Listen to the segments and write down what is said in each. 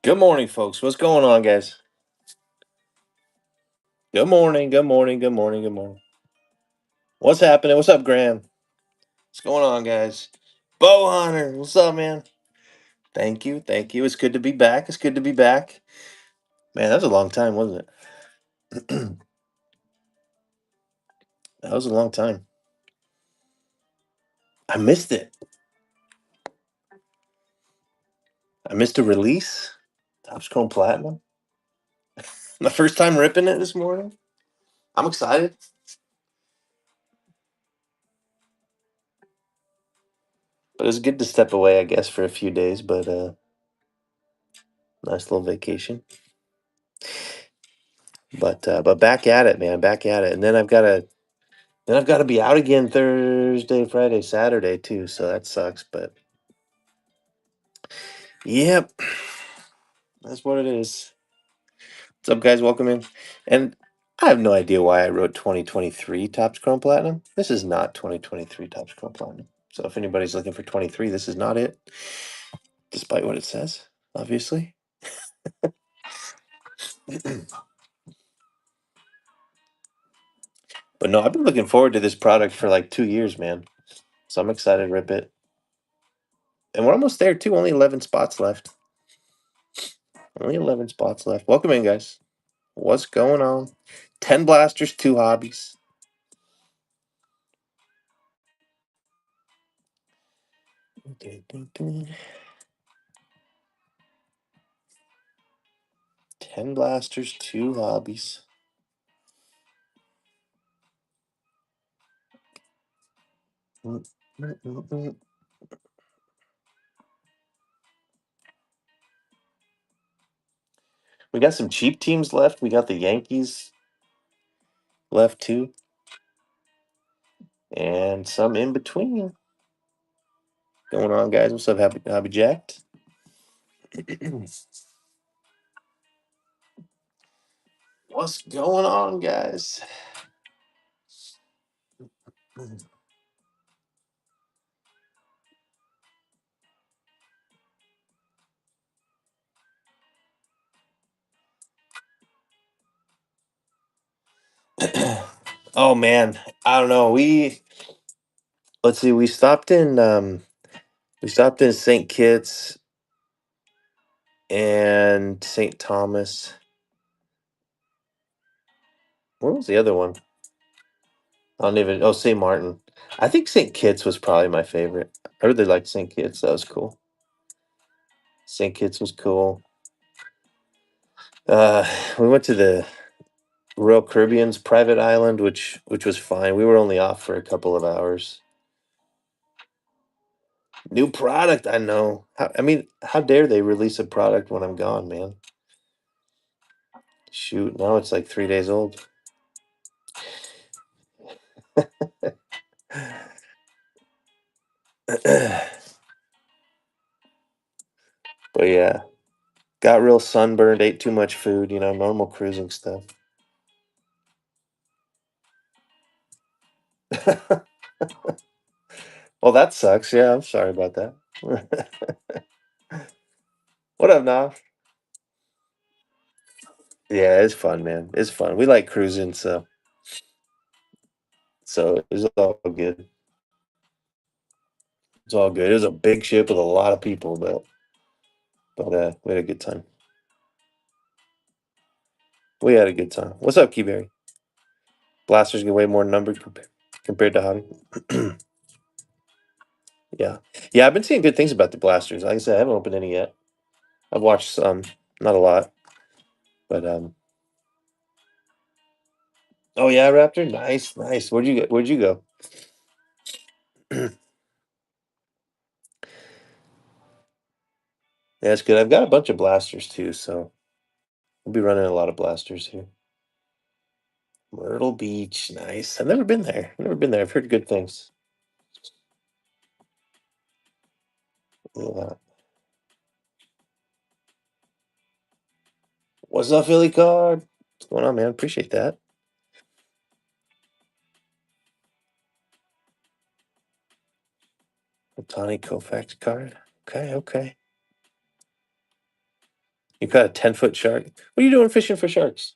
Good morning, folks. What's going on, guys? Good morning. Good morning. Good morning. Good morning. What's happening? What's up, Graham? What's going on, guys? Bo Hunter, what's up, man? Thank you. Thank you. It's good to be back. It's good to be back. Man, that was a long time, wasn't it? That was a long time. I missed it. I missed a release. Topps Chrome Platinum. My first time ripping it this morning. I'm excited. But it's good to step away, I guess, for a few days. But nice little vacation. But back at it, man. Back at it. And then I've got to be out again Thursday, Friday, Saturday too. So that sucks. But yep, that's what it is. What's up, guys? Welcome in. And I have no idea why I wrote 2023 Topps Chrome Platinum. This is not 2023 Topps Chrome Platinum. So if anybody's looking for 23, this is not it, despite what it says, obviously. But no, I've been looking forward to this product for like 2 years, man. So I'm excited to rip it. And we're almost there too. Only 11 spots left. Only 11 spots left. Welcome in, guys. What's going on? 10 blasters, 2 hobbies. Dun. 10 blasters, 2 hobbies. We got some cheap teams left. We got the Yankees left too. And some in between. Going on, guys? What's up, Happy Jacked? What's going on, guys? Oh man, I don't know. Let's see. We stopped in St. Kitts and St. Thomas. What was the other one? I don't even. Oh, St. Martin. I think St. Kitts was probably my favorite. I really liked St. Kitts. That was cool. St. Kitts was cool. We went to the Royal Caribbean's private island, which was fine. We were only off for a couple of hours. New product, I know. I mean, how dare they release a product when I'm gone, man? Shoot, now it's like 3 days old. But yeah, got real sunburned, ate too much food, normal cruising stuff. Well, that sucks. Yeah, I'm sorry about that. What up, Nav? Yeah, it's fun, man. It's fun. We like cruising, so it's all good. It's all good. It was a big ship with a lot of people, but we had a good time. We had a good time. What's up, Keyberry? Blasters get way more numbered compared to Hobby. Yeah, yeah. I've been seeing good things about the blasters. Like I said, I haven't opened any yet. I've watched some, not a lot, but. Oh yeah, Raptor. Nice, nice. Where'd you go? Where'd you go? Yeah, it's good. I've got a bunch of blasters too, so we'll be running a lot of blasters here. Myrtle Beach, nice. I've never been there. Never been there. I've heard good things. Yeah. What's up, Philly card? What's going on, man? Appreciate that. Otani Koufax card. Okay, okay. You caught a 10-foot shark? What are you doing fishing for sharks?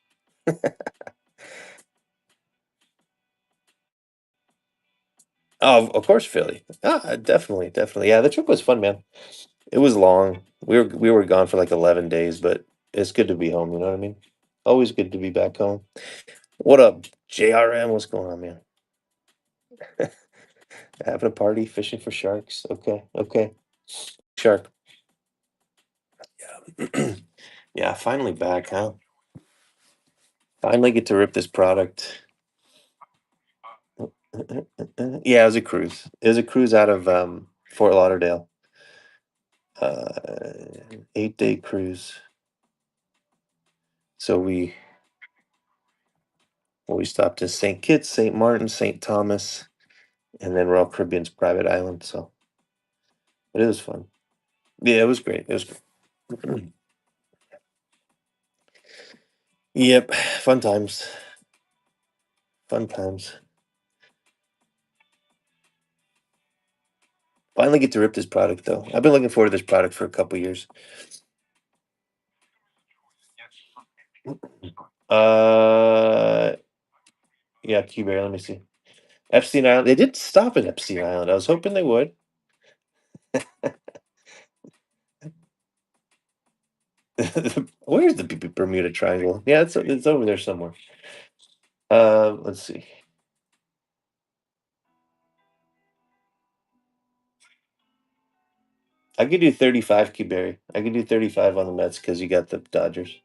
Oh, of course, Philly. Ah, definitely, definitely. Yeah, the trip was fun, man. It was long. We were gone for like 11 days, but it's good to be home, you know what I mean? Always good to be back home. What up, JRM? What's going on, man? Having a party, fishing for sharks. Okay, okay. Shark. Yeah. Yeah, finally back, huh? Finally get to rip this product. Yeah, it was a cruise. It was a cruise out of Fort Lauderdale. 8-day cruise. So we stopped in St. Kitts, St. Martin, St. Thomas, and then Royal Caribbean's private island. So but it was fun. Yeah, it was great. It was great. Yep, fun times. Fun times. Finally get to rip this product though. I've been looking forward to this product for a couple years. Uh, yeah, Cuba. Let me see. Epstein Island. They did stop at Epstein Island. I was hoping they would. Where's the Bermuda Triangle? Yeah, it's over there somewhere. Let's see. I could do 35 Q-Berry. I could do 35 on the Mets because you got the Dodgers.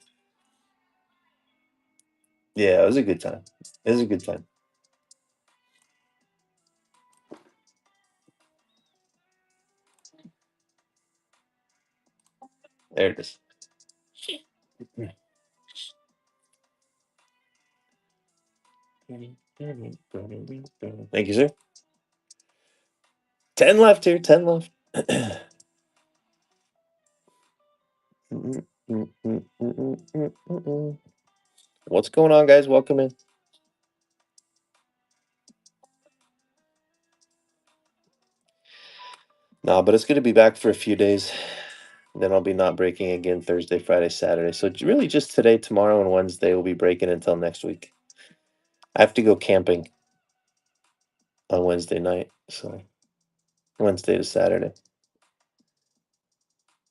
Yeah, it was a good time. It was a good time. There it is. Thank you, sir. 10 left here. 10 left. What's going on, guys? Welcome in. No, but it's going to be back for a few days. Then I'll be not breaking again Thursday, Friday, Saturday. So really just today, tomorrow, and Wednesday will be breaking until next week. I have to go camping on Wednesday night. So Wednesday to Saturday.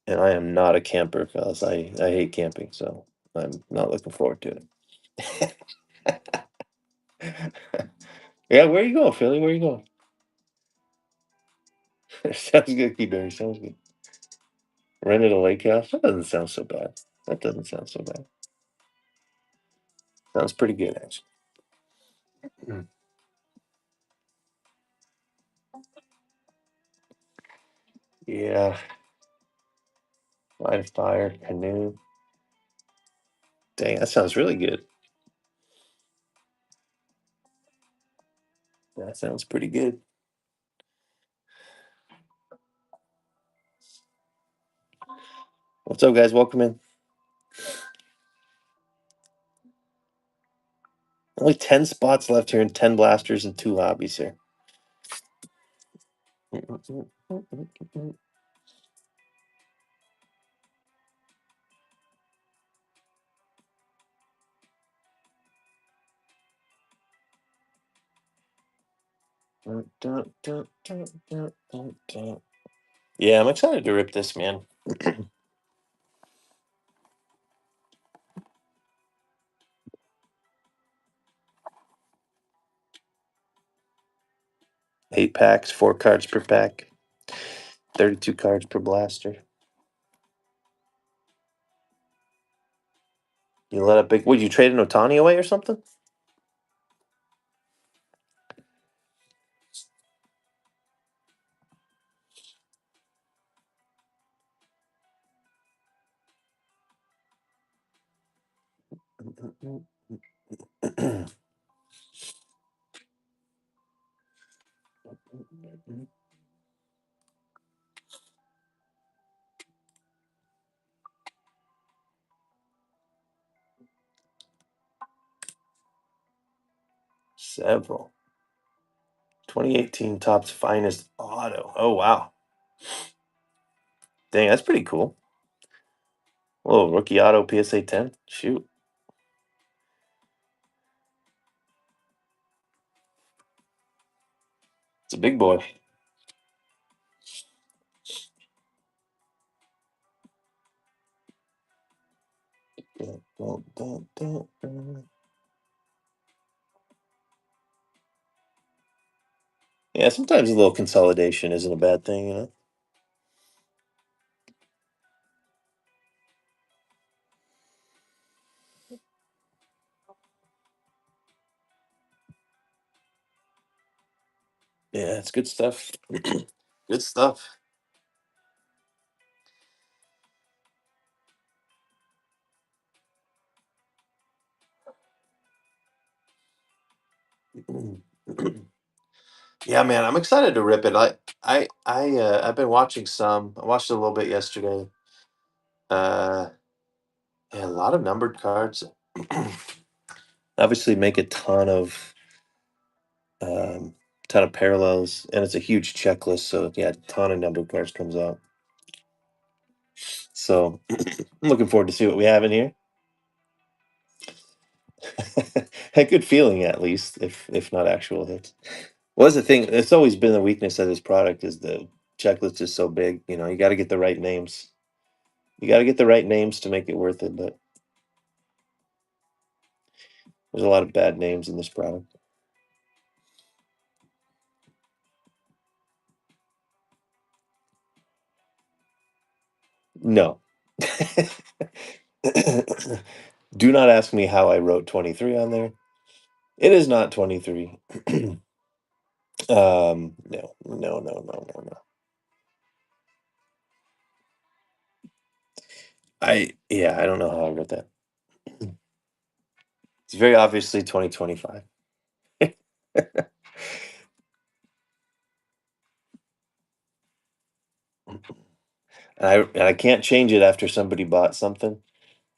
And I am not a camper, fellas. I hate camping, so I'm not looking forward to it. Yeah, where are you going, Philly? Where are you going? Sounds good, Key sounds good. Rented a lake house? That doesn't sound so bad. That doesn't sound so bad. Sounds pretty good, actually. Mm. Yeah. Light a fire, canoe. Dang, that sounds really good. That sounds pretty good. What's up, guys? Welcome in. Only 10 spots left here and 10 blasters and 2 hobbies here. Yeah, I'm excited to rip this, man. 8 packs, 4 cards per pack, 32 cards per blaster. You let a big. Would you trade an Otani away or something? Several. 2018 Topps Finest Auto. Oh, wow. Dang, that's pretty cool. Oh, rookie auto PSA 10. Shoot. It's a big boy. Dun, dun, dun, dun, dun. Yeah, sometimes a little consolidation isn't a bad thing, you know? Yeah, it's good stuff. Good stuff. Yeah, man, I'm excited to rip it. I've been watching some. I watched a little bit yesterday. Uh, yeah, a lot of numbered cards. Obviously, make a um, ton of parallels, and it's a huge checklist. So yeah, a ton of numbered cards comes out. So I'm looking forward to see what we have in here. A good feeling, at least, if not actual hits. Well, that's the thing. It's always been the weakness of this product is the checklist is so big. You know, you got to get the right names. You got to get the right names to make it worth it. But there's a lot of bad names in this product. No. Do not ask me how I wrote 23 on there. It is not 23. No, no, no, no, no, no. Yeah, I don't know how I wrote that. It's very obviously 2025. And I can't change it after somebody bought something.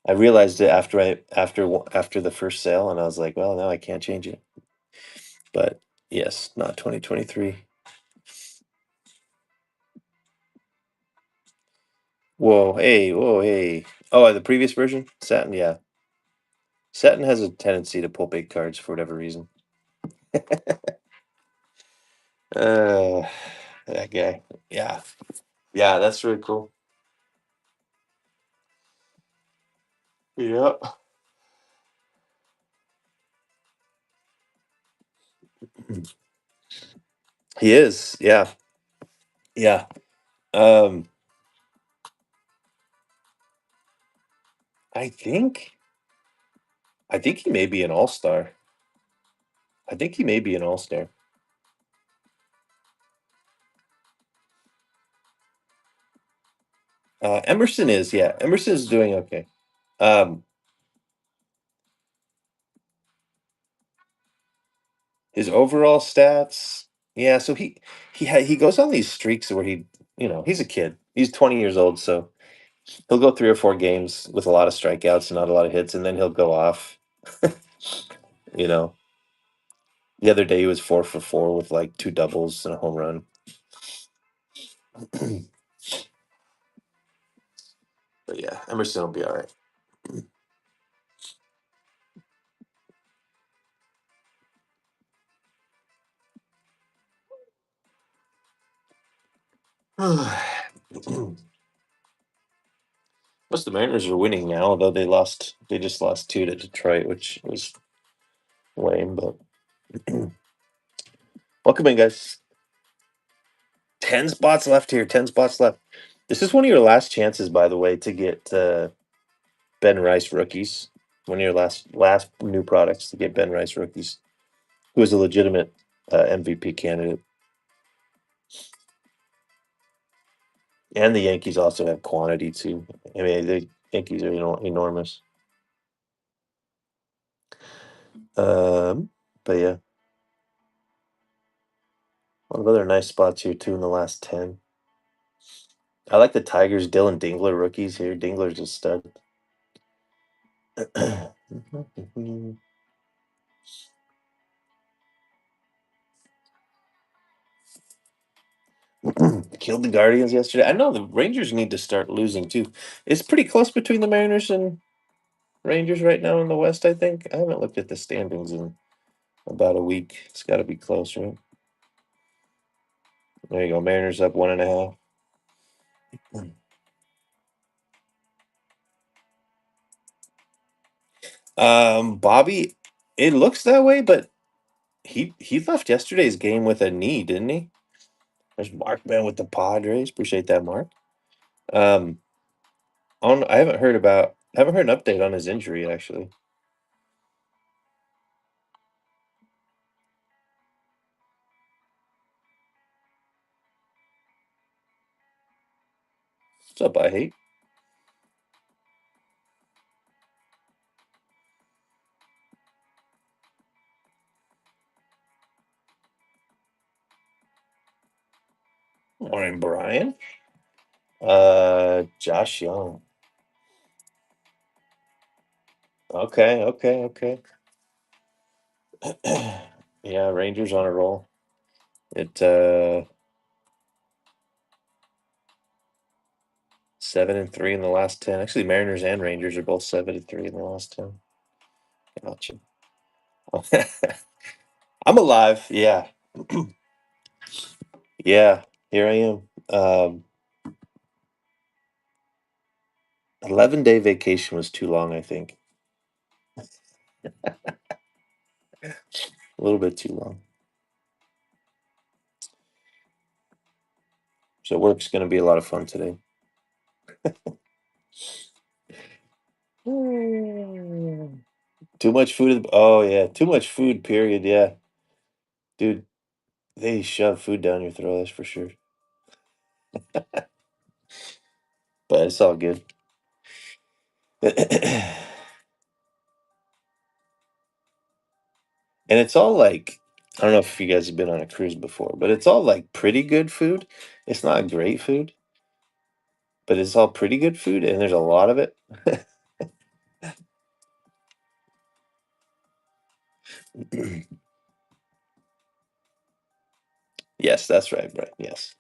I realized it after the first sale, and I was like, well, now I can't change it. But yes, not 2023. Whoa, hey. Oh, the previous version, Satin. Yeah, Satin has a tendency to pull big cards for whatever reason. Uh, that guy. Yeah, yeah, that's really cool. Yeah, he is. Yeah, yeah. Um, I think, I think he may be an all star. I think he may be an all star. Emerson is. Yeah, Emerson is doing okay. Um, his overall stats. Yeah, so he goes on these streaks where he's a kid. He's 20 years old, so he'll go 3 or 4 games with a lot of strikeouts and not a lot of hits, and then he'll go off. you know, the other day he was 4 for 4 with like 2 doubles and a home run. But yeah, Emerson will be all right. Most of the Mariners are winning now, although they just lost 2 to Detroit, which was lame. But welcome in, guys. 10 spots left here. 10 spots left. This is one of your last chances, by the way, to get Ben Rice rookies. One of your last new products to get Ben Rice rookies, who is a legitimate MVP candidate. And the Yankees also have quantity too. I mean, the Yankees are enormous. Um, but yeah, a lot of other nice spots here too in the last 10. I like the Tigers, Dylan Dingler rookies here. Dingler's a stud. Killed the Guardians yesterday. I know the Rangers need to start losing too. It's pretty close between the Mariners and Rangers right now in the West, I think. I haven't looked at the standings in about a week. It's got to be close, right? There you go. Mariners up 1.5. Bobby, it looks that way, but he left yesterday's game with a knee, didn't he? There's Mark Ben with the Padres. Appreciate that, Mark. Um, I haven't heard an update on his injury actually. What's up, I hate? Morning, Brian. Josh Young. Okay, okay, okay. Yeah, Rangers on a roll. It 7-3 in the last 10. Actually, Mariners and Rangers are both 7-3 in the last 10. Gotcha. I'm alive. Yeah. Yeah, here I am. 11-day vacation was too long, I think. A little bit too long. So work's going to be a lot of fun today. Too much food. Oh yeah, too much food. Period. Yeah, dude, they shove food down your throat. That's for sure. But it's all good. And it's all like, I don't know if you guys have been on a cruise before, but it's all like pretty good food. It's not great food, but it's all pretty good food, and there's a lot of it. Yes, that's right, Brett. Yes.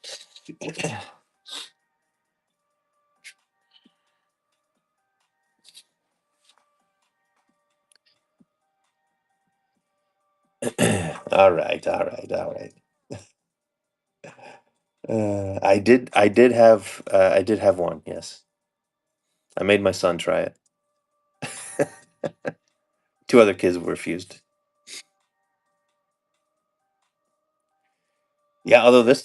All right, all right, all right. I did have one. Yes, I made my son try it. Two other kids refused. Yeah, although this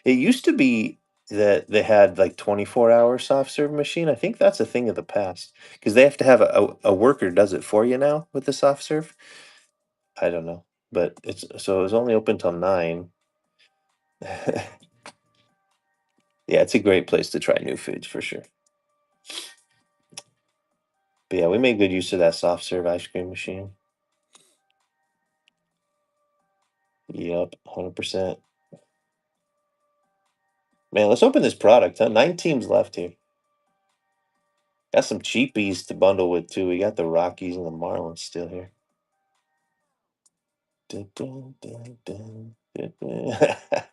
it used to be that they had like 24-hour soft serve machine. I think that's a thing of the past because they have to have a worker does it for you now with the soft serve. I don't know, but it was only open till 9. Yeah, it's a great place to try new foods for sure. But yeah, we made good use of that soft serve ice cream machine. Yep, 100%. Man, let's open this product, huh? 9 teams left here. Got some cheapies to bundle with too. We got the Rockies and the Marlins still here. Dun, dun, dun, dun, dun, dun.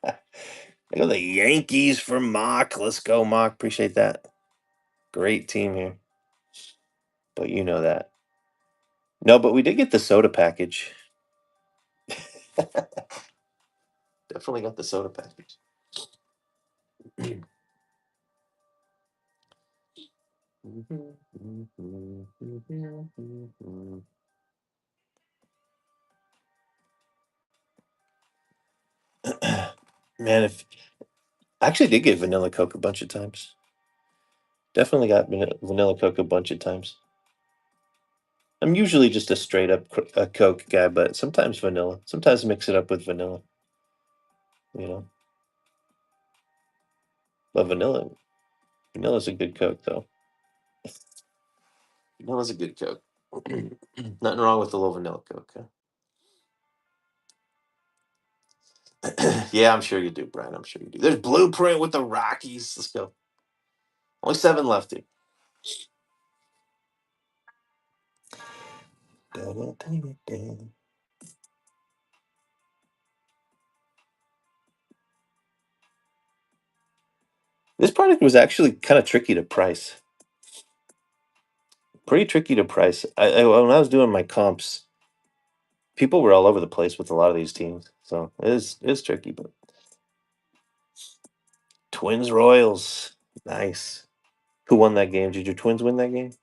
I got the Yankees for Mock. Let's go, Mock. Appreciate that. Great team here. But you know that. No, but we did get the soda package. Definitely got the soda package. Man, if I actually did get vanilla Coke a bunch of times. Definitely got vanilla Coke a bunch of times. I'm usually just a straight up a Coke guy, but sometimes vanilla. Sometimes mix it up with vanilla. You know, but vanilla's a good Coke though. Vanilla's a good Coke. Nothing wrong with a little vanilla Coke. Huh? Yeah, I'm sure you do, Brian. I'm sure you do. There's Blueprint with the Rockies. Let's go. Only 7 left here. This product was actually kind of tricky to price. Pretty tricky to price. When I was doing my comps, people were all over the place with a lot of these teams, so it is tricky. But Twins Royals, nice. Who won that game? Did your Twins win that game?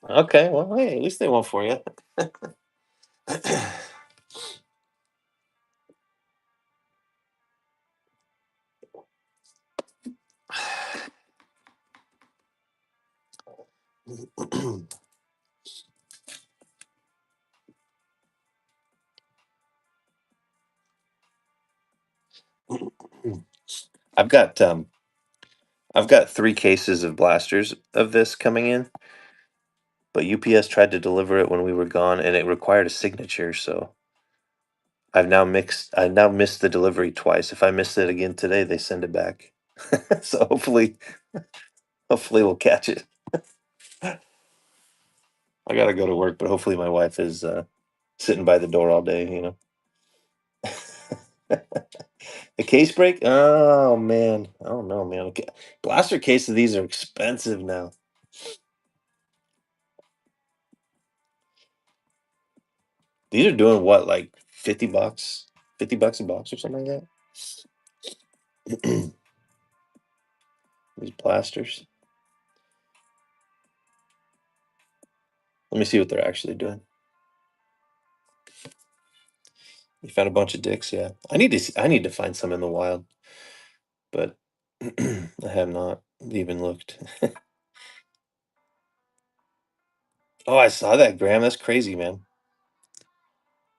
Okay, well, hey, at least they won for you. I've got um I've got 3 cases of blasters of this coming in, but UPS tried to deliver it when we were gone, and it required a signature. So I now missed the delivery twice. If I miss it again today, they send it back. So hopefully we'll catch it. I gotta go to work, but hopefully my wife is sitting by the door all day. A case break? Oh man, I don't know, man. Okay. Blaster case of these are expensive now. These are doing what, like $50, $50 a box or something like that. These blasters. Let me see what they're actually doing. You found a bunch of dicks, yeah. I need to find some in the wild, but I have not even looked. Oh, I saw that, Graham. That's crazy, man.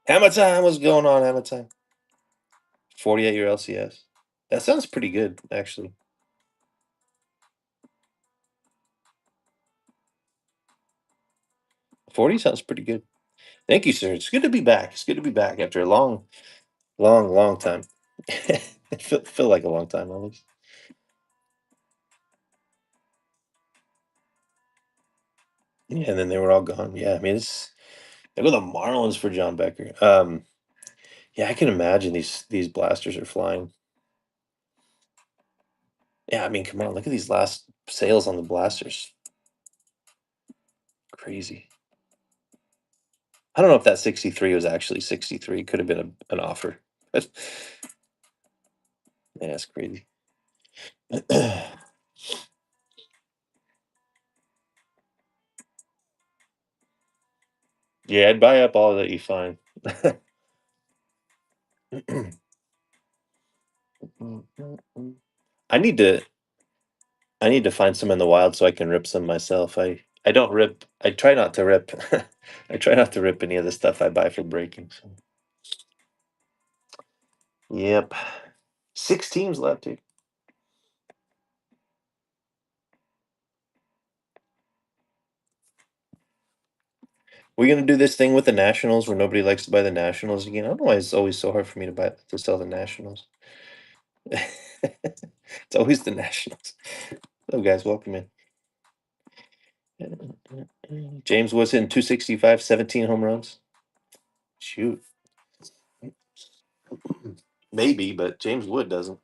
Hammer time. What's going on, Hammer time? 48-year LCS. That sounds pretty good, actually. 40 sounds pretty good. Thank you, sir. It's good to be back. It's good to be back after a long, long, long time. Feel like a long time, at least. Yeah, and then they were all gone. Yeah, I mean, they go the Marlins for John Becker. Yeah, I can imagine these blasters are flying. Yeah, I mean, come on, look at these last sales on the blasters. Crazy. I don't know if that 63 was actually 63. Could have been an offer. But yeah, that's crazy. Yeah, I'd buy up all that you find. I need to I need to find some in the wild so I can rip some myself. I don't rip. I try not to rip. I try not to rip any of the stuff I buy for breaking. So. Yep. 6 teams left, dude. We're gonna do this thing with the Nationals where nobody likes to buy the Nationals again. I don't know why it's always so hard for me to sell the Nationals. It's always the Nationals. Hello, guys. Welcome in. James was in 265, 17 home runs. Shoot. Maybe, but James Wood doesn't.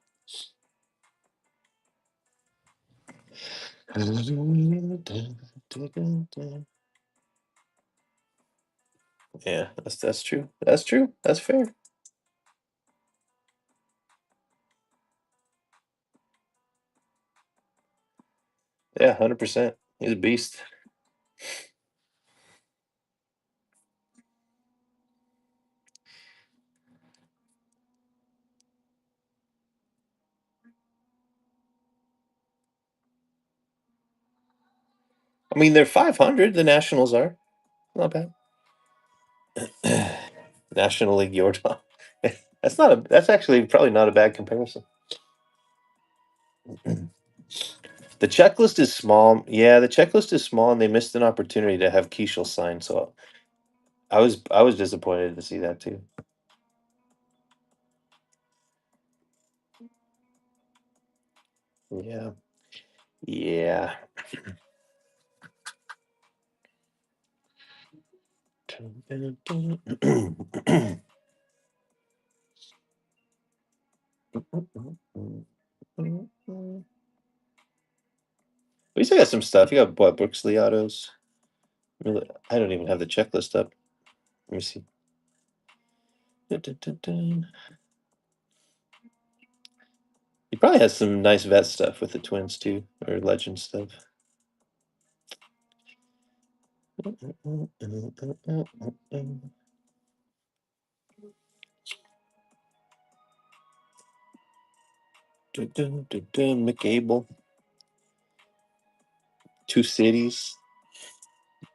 Yeah, that's true. That's true. That's fair. Yeah, 100%. He's a beast. I mean, they're 500. The Nationals are not bad. National League Yordan. That's actually probably not a bad comparison. The checklist is small. Yeah, the checklist is small, and they missed an opportunity to have Keishel sign. So I was disappointed to see that, too. Yeah. Yeah. We still got some stuff. You got what, Brooksley autos? I don't even have the checklist up. Let me see. He probably has some nice vet stuff with the Twins too, or Legend stuff. McCable, Two Cities,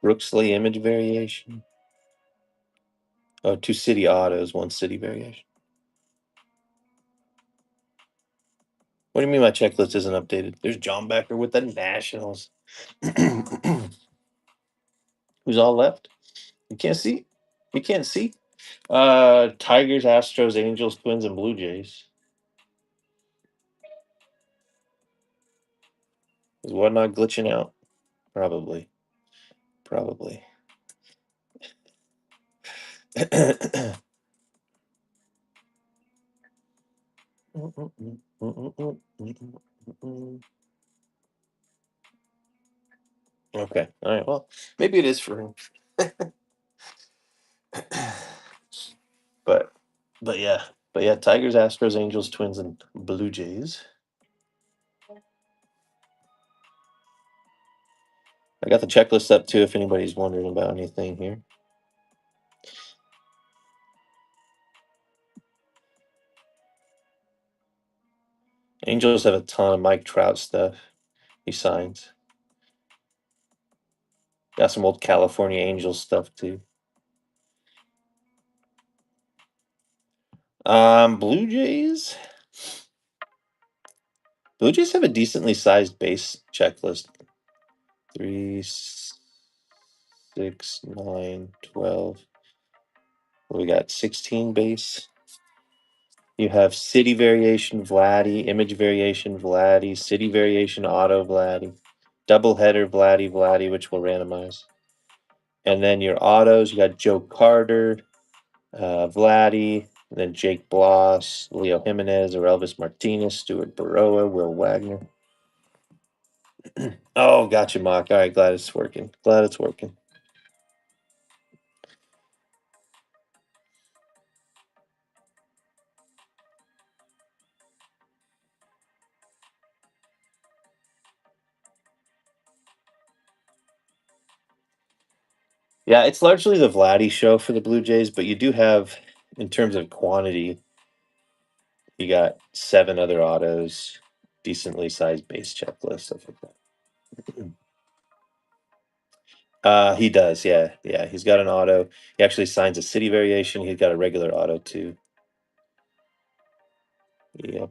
Brooksley image variation. Oh, Two City autos, One City variation. What do you mean my checklist isn't updated? There's John Becker with the Nationals. Who's all left? You can't see. You can't see. Tigers, Astros, Angels, Twins, and Blue Jays. Is what not glitching out? Probably. Probably. Okay. All right. Well, maybe it is for him. but but yeah. But yeah, Tigers, Astros, Angels, Twins, and Blue Jays. I got the checklist up too if anybody's wondering about anything here. Angels have a ton of Mike Trout stuff. He signs. Got some old California Angels stuff too. Blue Jays. Blue Jays have a decently sized base checklist. 3, 6, 9, 12. We got 16 base. You have city variation Vladdy, image variation Vladdy, city variation auto Vladdy, double header Vladdy, which will randomize. And then your autos, you got Joe Carter, Vladdy, and then Jake Bloss, Leo Jimenez, or Elvis Martinez, Stuart Baroa, Will Wagner. Oh, gotcha, Mock. All right, glad it's working. Glad it's working. Yeah, it's largely the Vladdy show for the Blue Jays, but you do have, in terms of quantity, you got 7 other autos, decently sized base checklist, stuff like that. He does, yeah. Yeah, he's got an auto. He actually signs a city variation. He's got a regular auto too. Yeah.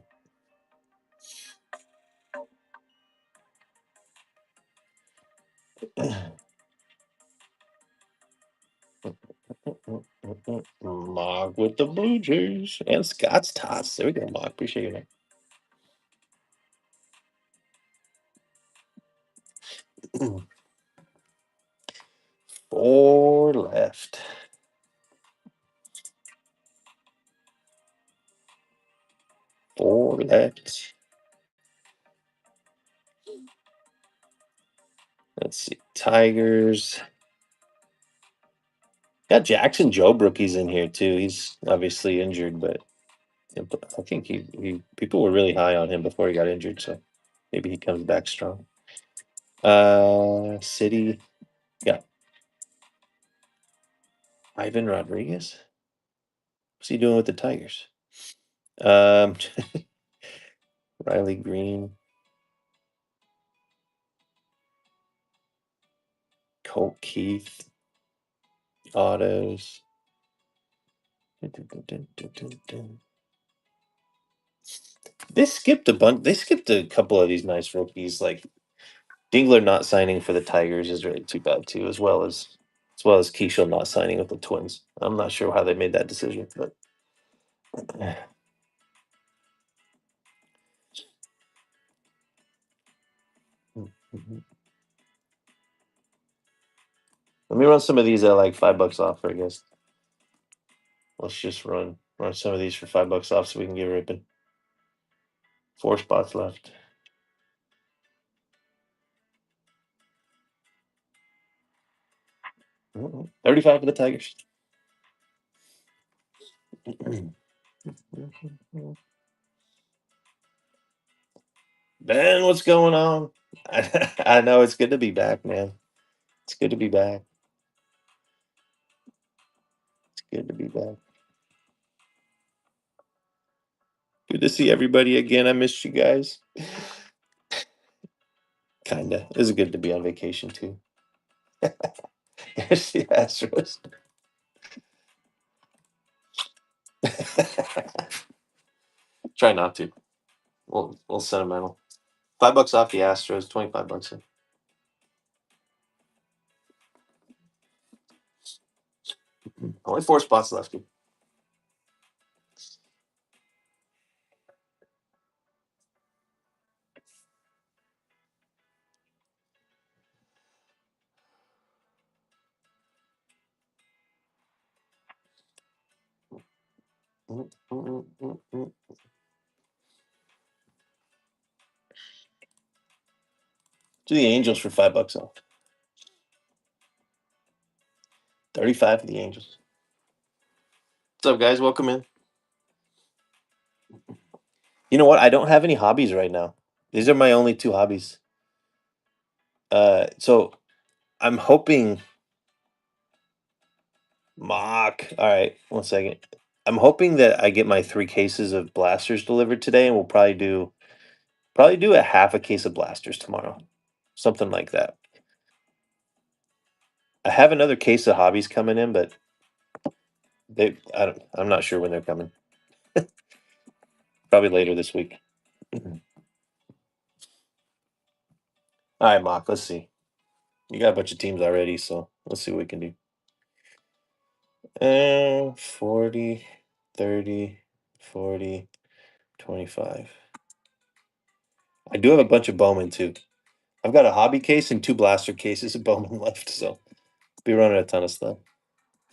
Mog with the Blue Jays and Scott's Tots. There we go, Mog. Appreciate it. 4 left. 4 left. Let's see. Tigers. Got Jackson Joe he's in here too. He's obviously injured, but I think he people were really high on him before he got injured, so maybe he comes back strong. City. Yeah. Ivan Rodriguez. What's he doing with the Tigers? Riley Green. Colt Keith. Autos. They skipped a bunch. They skipped a couple of these nice rookies. Like Dingler not signing for the Tigers is really too bad too, as well as Keishel not signing with the Twins. I'm not sure how they made that decision, but Mhm. Let me run some of these at like $5 off, I guess. Let's just run some of these for $5 off so we can get ripping. 4 spots left. Mhm. 35 for the Tigers. Ben, what's going on? I know it's good to be back, man. It's good to be back. It's good to be back. Good to see everybody again. I missed you guys. Kinda. It was good to be on vacation too. Here's the Astros. Try not to. We'll sentimental. $5 off the Astros. $25 in. Only 4 spots left. Do the Angels for $5 off. 35 for the Angels. What's up, guys? Welcome in. You know what? I don't have any hobbies right now. These are my only 2 hobbies. So I'm hoping mock. All right, 1 second. I'm hoping that I get my 3 cases of blasters delivered today, and we'll probably do a half a case of blasters tomorrow, something like that. I have another case of hobbies coming in, but I'm not sure when they're coming. Probably later this week. All right, mock. Let's see. You got a bunch of teams already, so let's see what we can do. 40, 30, 40, 25. I do have a bunch of Bowman too. I've got a hobby case and 2 blaster cases of Bowman left, so be running a ton of stuff.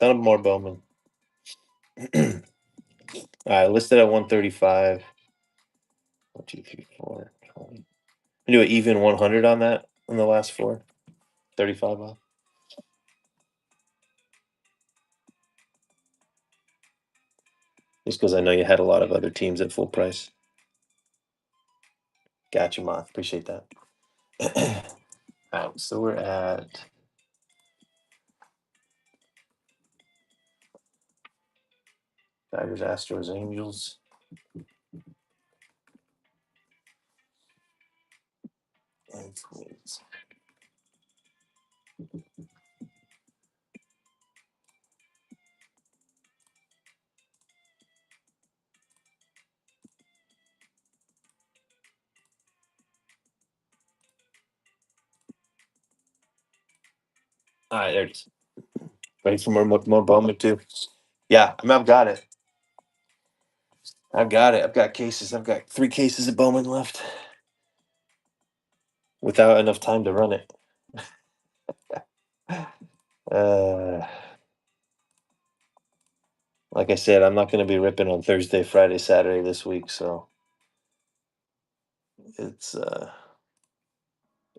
Ton of more Bowman. All right, listed at 135. 1, 2, 3, 4, 20. I do an even 100 on that on the last 4. 35 off. Just because I know you had a lot of other teams at full price. Gotcha, Moth. Appreciate that. All right, so we're at Tigers, Astros, Angels. And Twins. All right, there it is. Ready for more Bowman too? Yeah, I've got it. I've got it. I've got cases. I've got 3 cases of Bowman left without enough time to run it. Uh, like I said, I'm not going to be ripping on Thursday, Friday, Saturday this week, so it's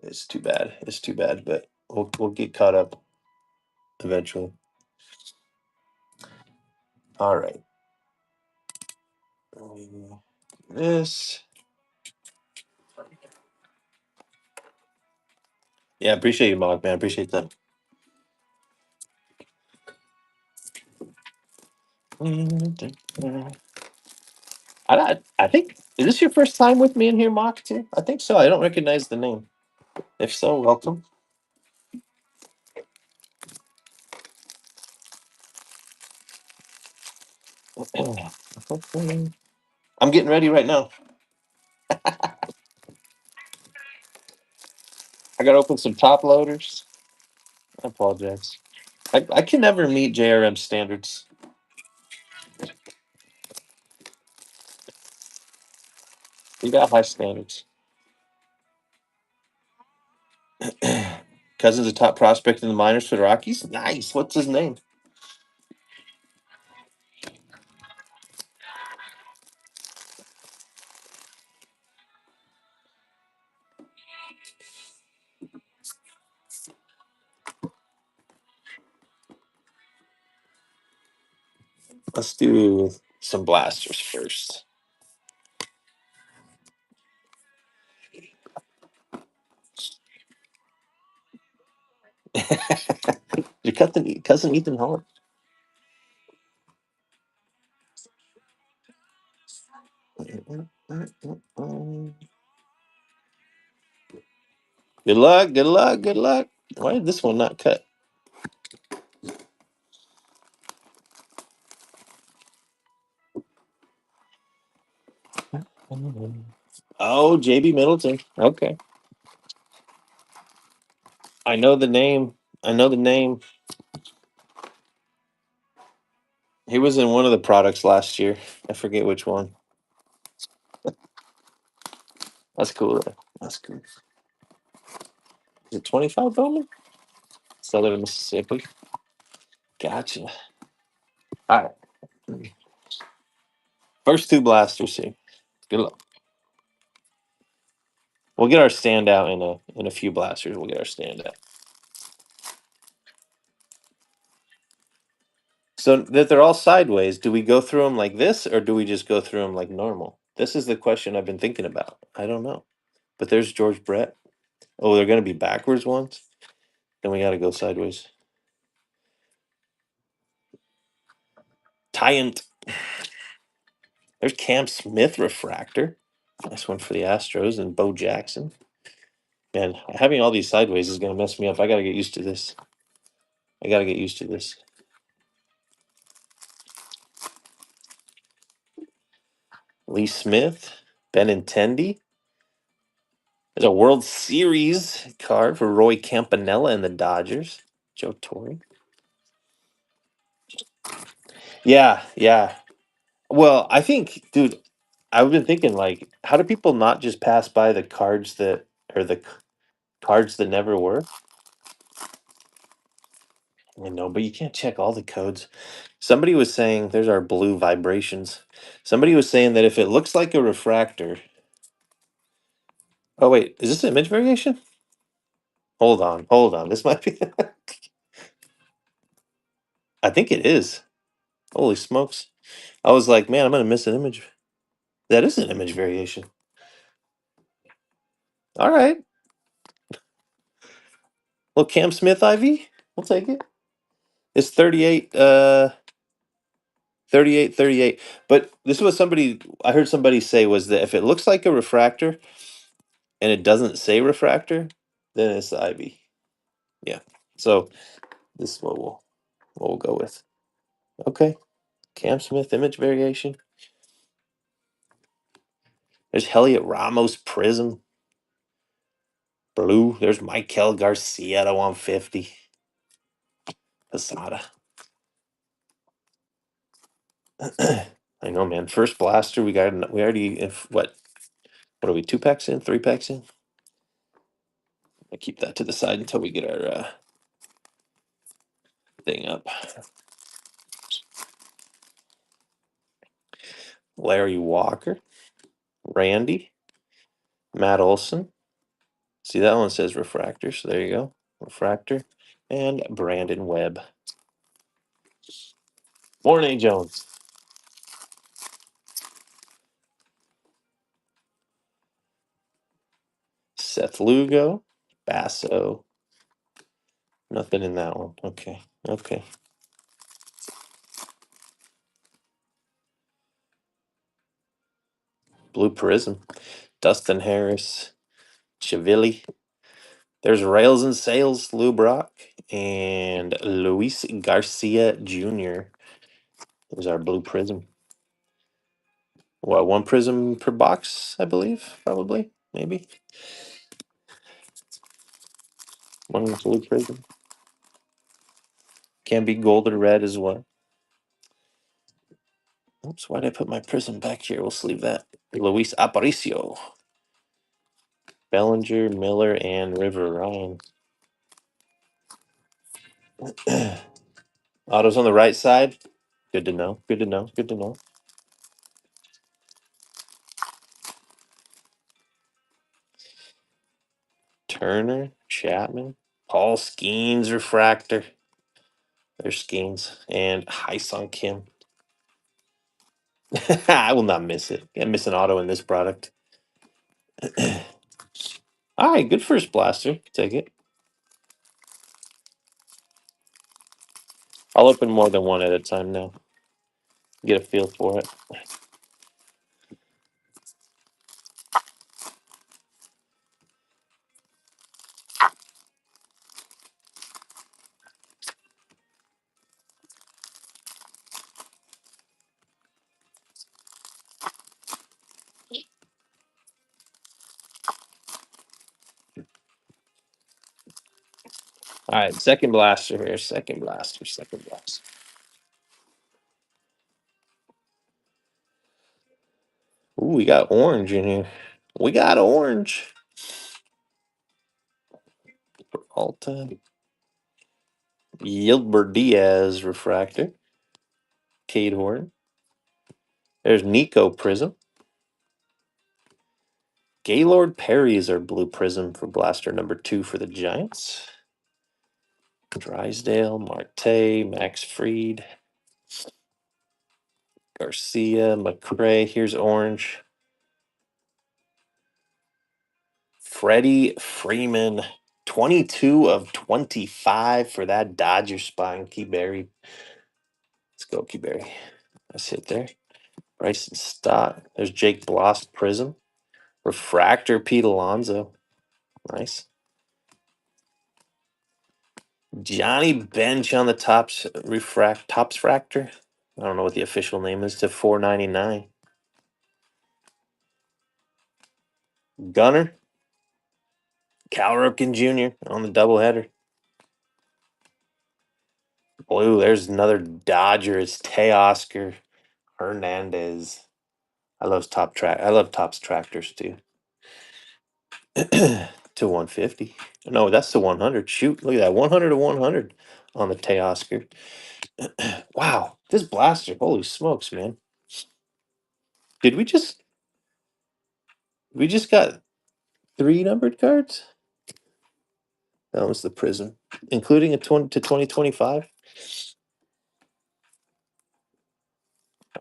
it's too bad. It's too bad, but we'll get caught up eventually. All right. This. Yeah, appreciate you, Mark, man. Appreciate that. I think is this your first time with me in here, Mark? Too? I think so. I don't recognize the name. If so, welcome. I'm getting ready right now. I got to open some top loaders. I apologize. I can never meet JRM standards. You got high standards. Cousins a top prospect in the minors for the Rockies. Nice. What's his name? Let's do some blasters first. Your cousin Ethan Holland. Good luck, good luck, good luck. Why did this one not cut? Oh, JB Middleton. Okay. I know the name. I know the name. He was in one of the products last year. I forget which one. That's cool. That's cool. Is it 25 Bowman? Southern Mississippi. Gotcha. All right. First two blasters here. Good luck. We'll get our standout in a few blasters. We'll get our standout. So that they're all sideways. Do we go through them like this, or do we just go through them like normal? This is the question I've been thinking about. I don't know. But there's George Brett. Oh, they're going to be backwards ones. Then we got to go sideways. Tyant. There's Cam Smith refractor. Nice one for the Astros and Bo Jackson. Man, having all these sideways is going to mess me up. I got to get used to this. I got to get used to this. Lee Smith, Benintendi. There's a World Series card for Roy Campanella and the Dodgers. Joe Torre. Yeah, yeah. Well, I think, dude, I've been thinking, like, how do people not just pass by the cards that or the cards that never were? I know, but you can't check all the codes. Somebody was saying, there's our blue vibrations. Somebody was saying that if it looks like a refractor. Oh, wait, is this image variation? Hold on, hold on. This might be. I think it is. Holy smokes. I was like, man, I'm going to miss an image. That is an image variation. All right. Well, Cam Smith IV, we'll take it. It's 38, 38, 38. But this is what I heard somebody say was that if it looks like a refractor and it doesn't say refractor, then it's the IV. Yeah. So this is what we'll go with. Okay. Cam Smith image variation. There's Heliot Ramos Prism. Blue. There's Michael Garcia to 150. Posada. I know, man. First blaster. We already what are we, 2 packs in, 3 packs in? I keep that to the side until we get our thing up. Larry Walker, Randy, Matt Olson. See, that one says refractor, so there you go. Refractor. And Brandon Webb. Morning, Jones. Seth Lugo, Basso. Nothing in that one. Okay. Okay. Blue Prism. Dustin Harris. Chivilli. There's Rails and Sales, Lou Brock. And Luis Garcia Jr. There's our Blue Prism. What, 1 prism per box, I believe? Probably. Maybe. 1 Blue Prism. Can be gold or red as well. Oops, why did I put my prism back here? We'll sleeve that. Luis Aparicio. Bellinger, Miller, and River Ryan. Auto's on the right side. Good to know. Good to know. Good to know. Turner, Chapman, Paul Skeens refractor. There's Skeens and Hyesung Kim. I will not miss it. Can't miss an auto in this product. All right, good first blaster. Take it. I'll open more than one at a time now. Get a feel for it. All right, second blaster here. Second blaster. Second blaster. Ooh, we got orange in here. We got orange. Alta. Yilbert Diaz refractor. Cade Horn. There's Nico Prism. Gaylord Perry is our blue prism for blaster number 2 for the Giants. Drysdale, Marte, Max Fried, Garcia, McCray. Here's orange. Freddie Freeman, 22 of 25 for that Dodger spine. Keyberry. Let's go, Keyberry. Nice hit there. Bryson Stott. There's Jake Bloss Prism. Refractor Pete Alonso. Nice. Johnny Bench on the tops fractor. I don't know what the official name is to 499. Gunner. Cal Ripken Jr. on the doubleheader. Blue, there's another Dodger. It's Teoscar Hernandez. I love Topps tractors too. To 150. No, that's to 100. Shoot, look at that. 100 to 100 on the Teoscar. Wow, this blaster. Holy smokes, man. Did we just got 3 numbered cards? That was the Prism, including a 20 to 2025.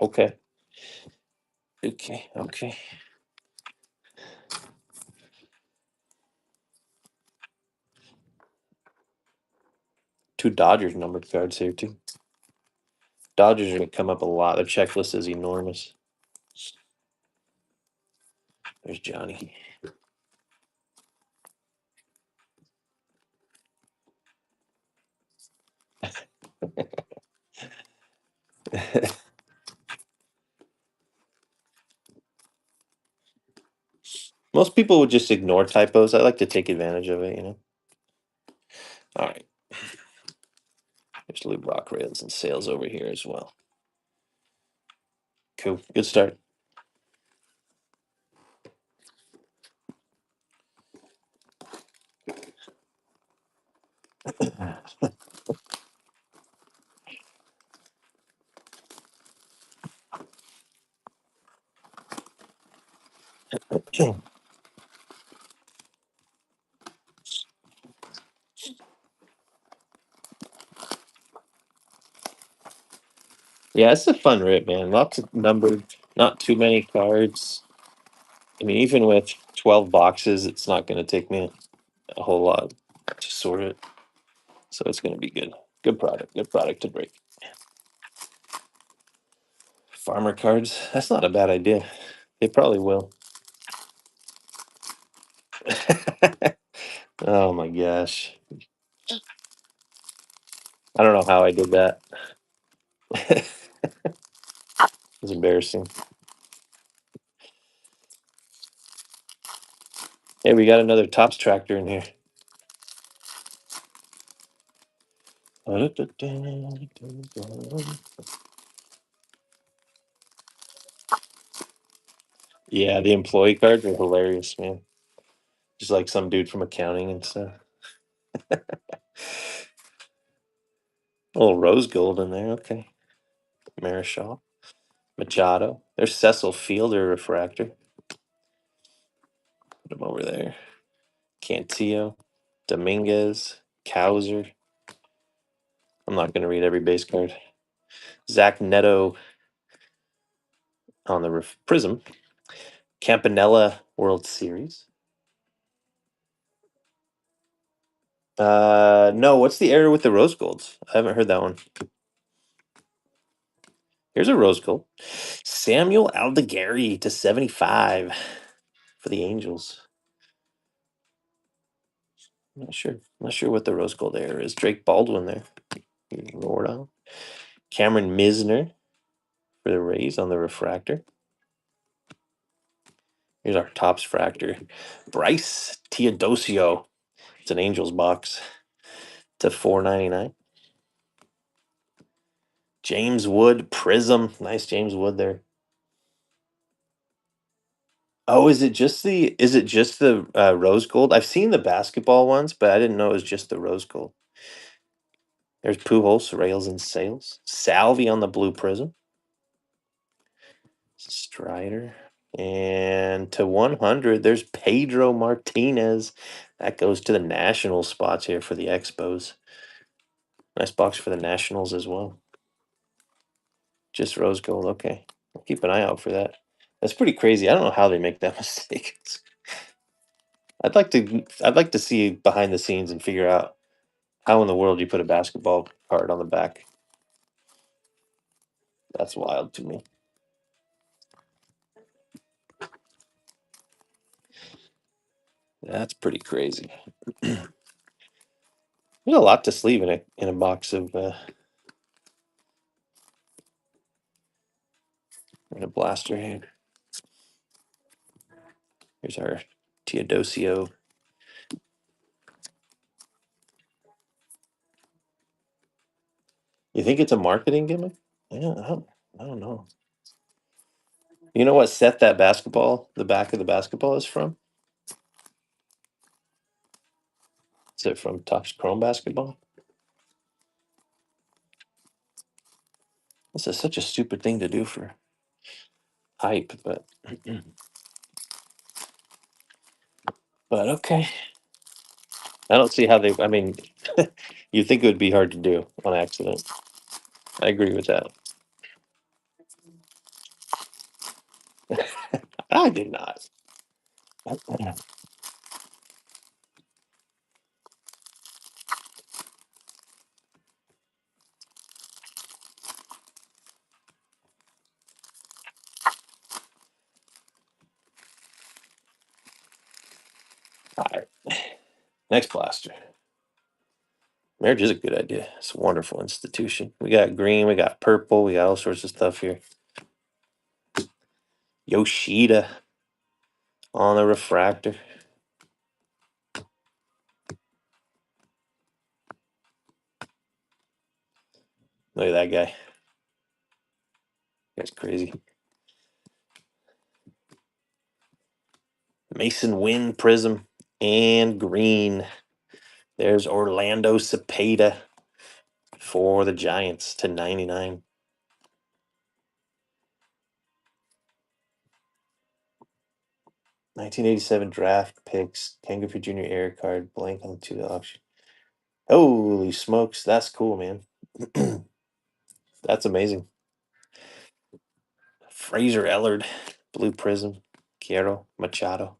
Okay. Okay. Okay. 2 Dodgers numbered cards here too. Dodgers are going to come up a lot. Their checklist is enormous. There's Johnny. Most people would just ignore typos. I like to take advantage of it, you know. All right. There's Lou Brock rails and sales over here as well. Cool. Good start. Yeah, it's a fun rip, man. Lots of numbered, not too many cards. I mean, even with 12 boxes, it's not going to take me a whole lot to sort it. So it's going to be good. Good product. Good product to break. Farmer cards. That's not a bad idea. They probably will. Oh my gosh. I don't know how I did that. It's embarrassing. Hey, we got another Topps tractor in here. Yeah, the employee cards are hilarious, man. Just like some dude from accounting and stuff. little rose gold in there. Okay. Marischal. Machado. There's Cecil Fielder refractor. Put him over there. Cantillo. Dominguez. Cowser. I'm not going to read every base card. Zach Neto on the Prism. Campanella World Series. No, what's the error with the rose golds? I haven't heard that one. Here's a rose gold. Samuel Aldegari to 75 for the Angels. Not sure. Not sure what the rose gold error is. Drake Baldwin there. Lord on. Cameron Misner for the Rays on the refractor. Here's our Topps fractor. Bryce Teodosio. It's an Angels box to $4.99. James Wood Prism. Nice James Wood there. Oh, is it just the rose gold? I've seen the basketball ones, but I didn't know it was just the rose gold. There's Pujols, Rails and Sales. Salvi on the blue prism. Strider. And to 100, there's Pedro Martinez. That goes to the national spots here for the Expos. Nice box for the Nationals as well. Just rose gold. Okay. I'll keep an eye out for that. That's pretty crazy. I don't know how they make that mistake. I'd like to see behind the scenes and figure out how in the world you put a basketball card on the back. That's wild to me. That's pretty crazy. There's a lot to sleeve in a box of in a blaster here. Here's our Teodosio. You think it's a marketing gimmick? Yeah, I don't know. You know what set that basketball, the back of the basketball is from? Is it from Topps Chrome Basketball? This is such a stupid thing to do for hype, but but okay. I don't see how they. I mean, you think it would be hard to do on accident. I agree with that. I did not. All right. Next blaster. Marriage is a good idea. It's a wonderful institution. We got green, we got purple, we got all sorts of stuff here. Yoshida on the refractor. Look at that guy. That's crazy. Mason Wynn Prism and green. There's Orlando Cepeda for the Giants to 99. $1987 draft picks. Ken Griffey Jr. air card blank on the 2 auction. Holy smokes, that's cool, man. That's amazing. Fraser Ellard, blue prism. Quiero Machado.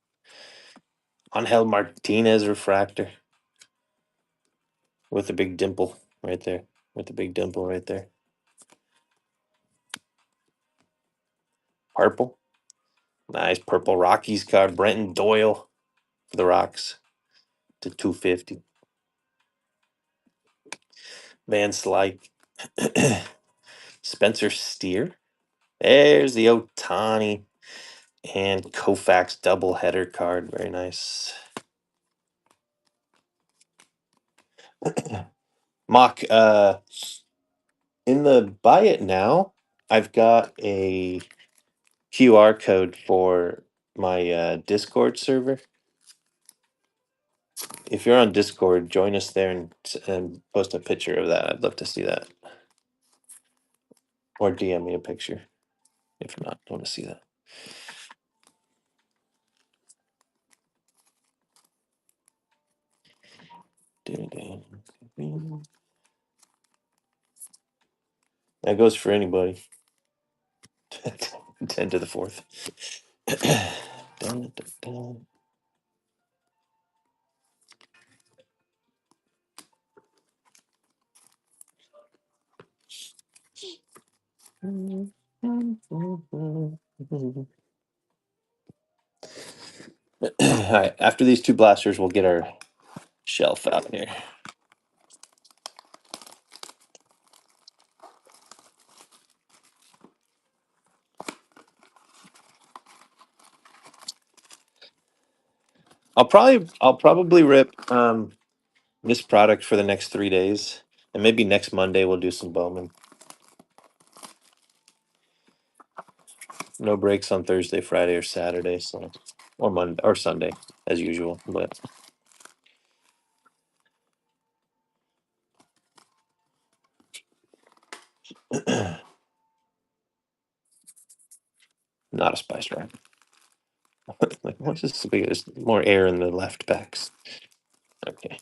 Angel Martinez refractor with a big dimple right there. With the big dimple right there. Purple. Nice purple Rockies card. Brenton Doyle for the Rocks to 250. Van Slyke. Spencer Steer. There's the Otani and Koufax doubleheader card. Very nice. Mock, in the buy it now, I've got a QR code for my Discord server. If you're on Discord, join us there and post a picture of that. I'd love to see that. Or DM me a picture. If not, I want to see that. That goes for anybody. 10 to the fourth. Dun, dun, dun. All right, after these two blasters, we'll get our shelf out here. I'll probably rip this product for the next 3 days, and maybe next Monday we'll do some Bowman. No breaks on Thursday, Friday, or Saturday, so or Monday or Sunday as usual, but not a spice rack. Like, what's this big? There's more air in the left backs. Okay.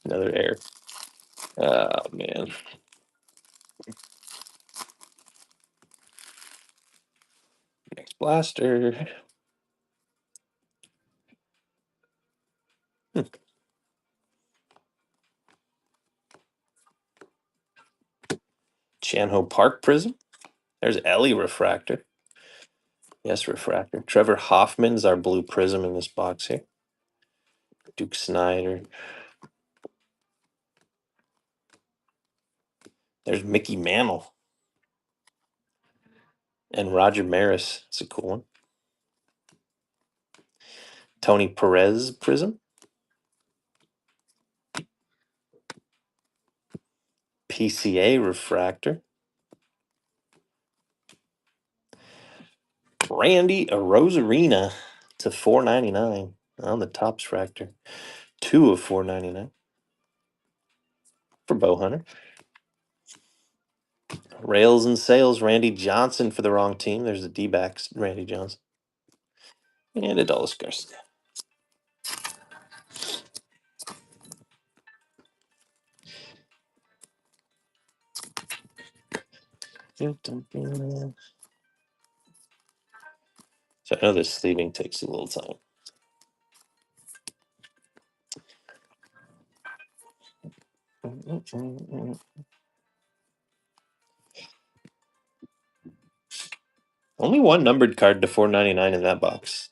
Another air. Oh man. Next blaster. Chanho Park Prism. There's Ellie Refractor. Yes, Refractor. Trevor Hoffman's our blue prism in this box here. Duke Snyder. There's Mickey Mantle. And Roger Maris. It's a cool one. Tony Perez Prism. PCA Refractor. Randy Rosarina to $4.99 on the Topps Fractor. 2 of $4.99 for Bow Hunter. Rails and Sales, Randy Johnson for the wrong team. There's the D-backs, Randy Johnson. And Adolis Garcia. So I know this sleeving takes a little time. Only one numbered card to $4.99 in that box.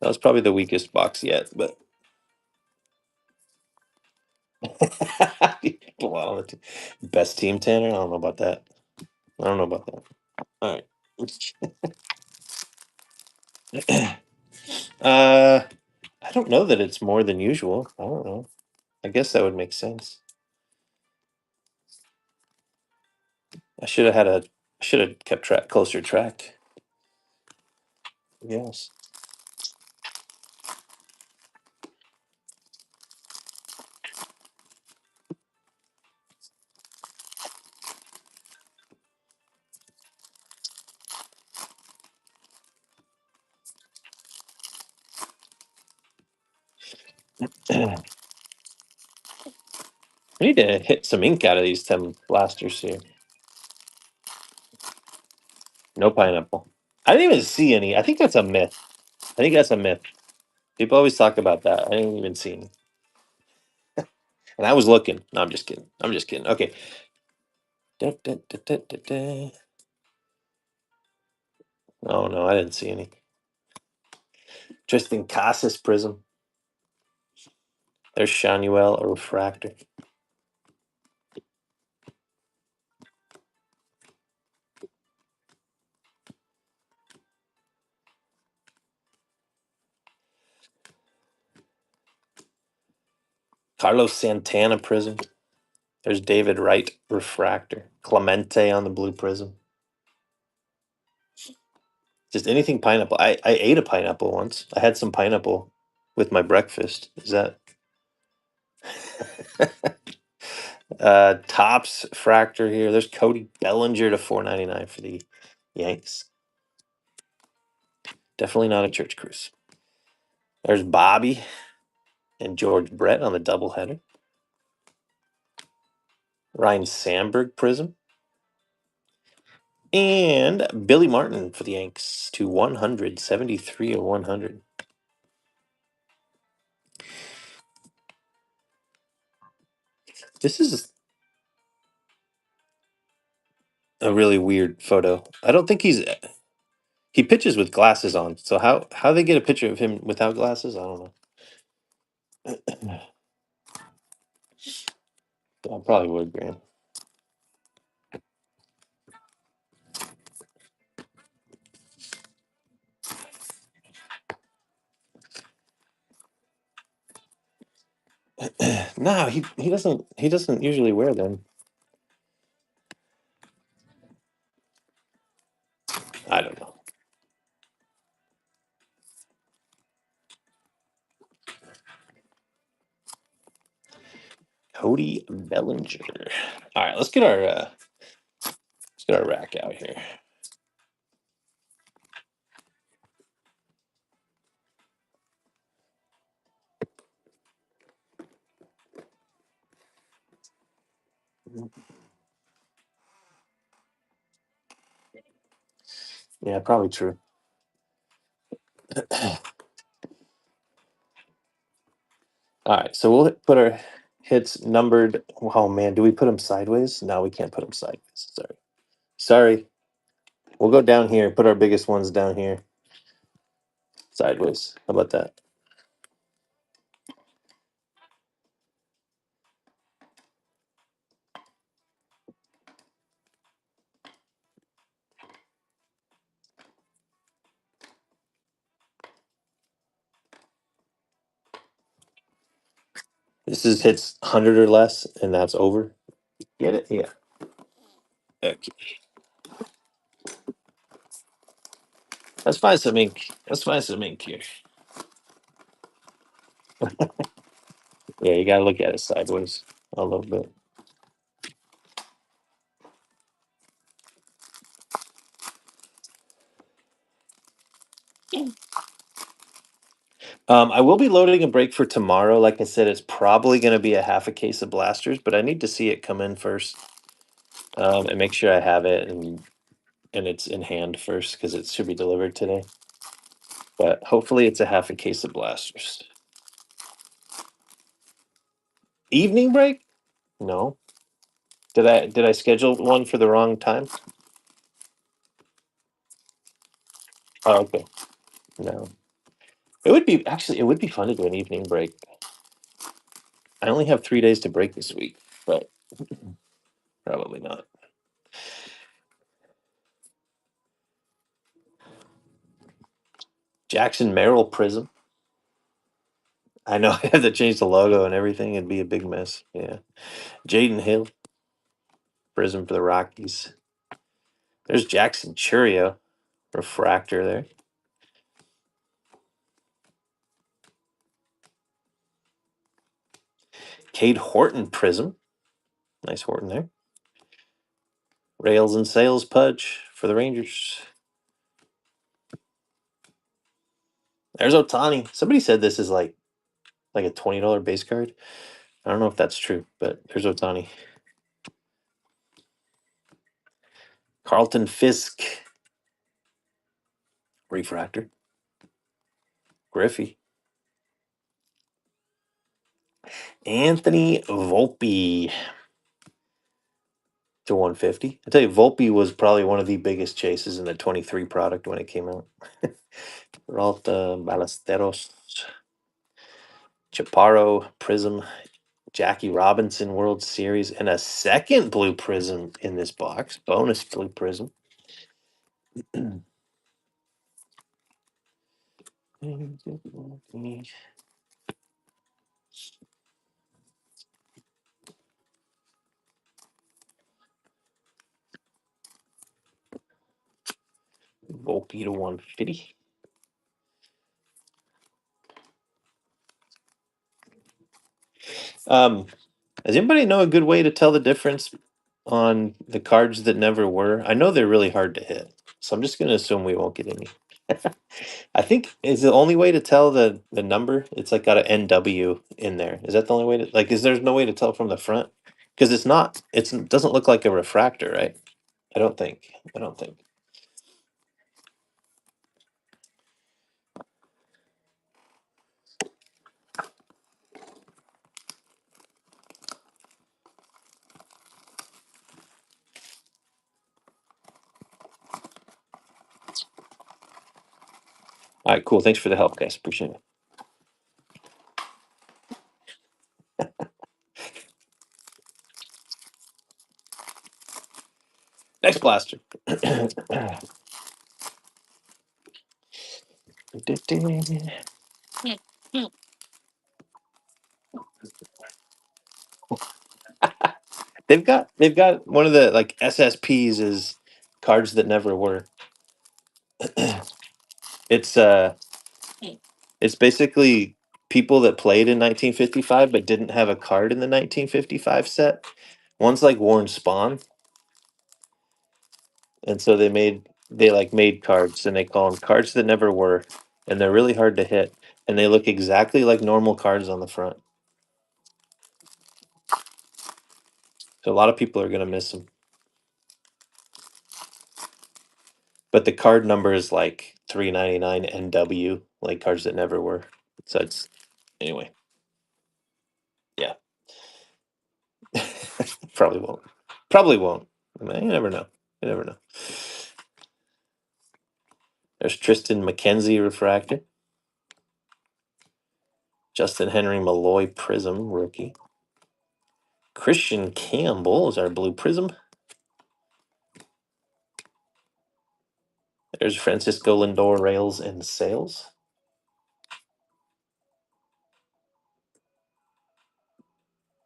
That was probably the weakest box yet, but best team Tanner? I don't know about that. I don't know about that. All right. I don't know that it's more than usual. I don't know. I guess that would make sense. I should have kept closer track. Yes. We need to hit some ink out of these 10 blasters here. No pineapple. I didn't even see any. I think that's a myth. I think that's a myth. People always talk about that. I didn't even see any. And I was looking. No, I'm just kidding. I'm just kidding. Okay. Oh, no, I didn't see any. Tristan Casas Prism. There's Shanuel, a refractor. Carlos Santana Prism. There's David Wright Refractor. Clemente on the blue prism. Just anything pineapple. I ate a pineapple once. I had some pineapple with my breakfast. Is that Tops Fractor here? There's Cody Bellinger to 4.99 for the Yanks. Definitely not a church cruise. There's Bobby and George Brett on the doubleheader. Ryan Sandberg Prism. And Billy Martin for the Yanks to 173 of 100. This is a really weird photo. I don't think he pitches with glasses on. So how they get a picture of him without glasses? I don't know. I probably would, Graham. No, he doesn't usually wear them. I don't know. Cody Bellinger. All right, let's get our rack out here. Yeah, probably true. All right, so we'll put our hits numbered. Oh man, do we put them sideways? No, we can't put them sideways. Sorry. We'll go down here. Put our biggest ones down here. Sideways. How about that? This is hits 100 or less, and that's over. Get it? Yeah. Okay. Let's find some ink. Let's find some ink here. Yeah, you gotta look at it sideways a little bit. I will be loading a break for tomorrow. Like I said, it's probably going to be a half a case of blasters, but I need to see it come in first, and make sure I have it and it's in hand first because it should be delivered today. But hopefully, it's a half a case of blasters. Evening break? No. Did I schedule one for the wrong time? Oh, okay. No. It would be fun to do an evening break. I only have 3 days to break this week, but probably not. Jackson Merrill Prism. I know I have to change the logo and everything. It'd be a big mess. Yeah. Jaden Hill Prism for the Rockies. There's Jackson Churio Refractor there. Cade Horton Prism. Nice Horton there. Rails and Sales Pudge for the Rangers. There's Otani. Somebody said this is like a $20 base card. I don't know if that's true, but there's Otani. Carlton Fisk Refractor. Griffey. Anthony Volpe to 150. I tell you, Volpe was probably one of the biggest chases in the 23 product when it came out. Peralta, Ballesteros, Chaparro, Prism, Jackie Robinson World Series, and a second blue prism in this box. Bonus blue prism. Volpe to 150. Does anybody know a good way to tell the difference on the cards that never were? I know they're really hard to hit, so I'm just going to assume we won't get any. I think is the only way to tell the number. It's like got an NW in there. Is that the only way to like? Is there's no way to tell from the front? Because it's not. It doesn't look like a refractor, right? I don't think. I don't think. All right, cool. Thanks for the help, guys. Appreciate it. Next blaster. They've got one of the like SSPs is cards that never were. It's it's basically people that played in 1955 but didn't have a card in the 1955 set. One's like Warren Spawn, and so they made cards and they call them cards that never were, and they're really hard to hit, and they look exactly like normal cards on the front. So a lot of people are gonna miss them. But the card number is like 399 NW, like cards that never were. So it's anyway, yeah. Probably won't. Probably won't. I mean, you never know. You never know. There's Tristan McKenzie refractor. Justin Henry Malloy Prism rookie. Christian Campbell is our blue prism. There's Francisco Lindor rails and sails.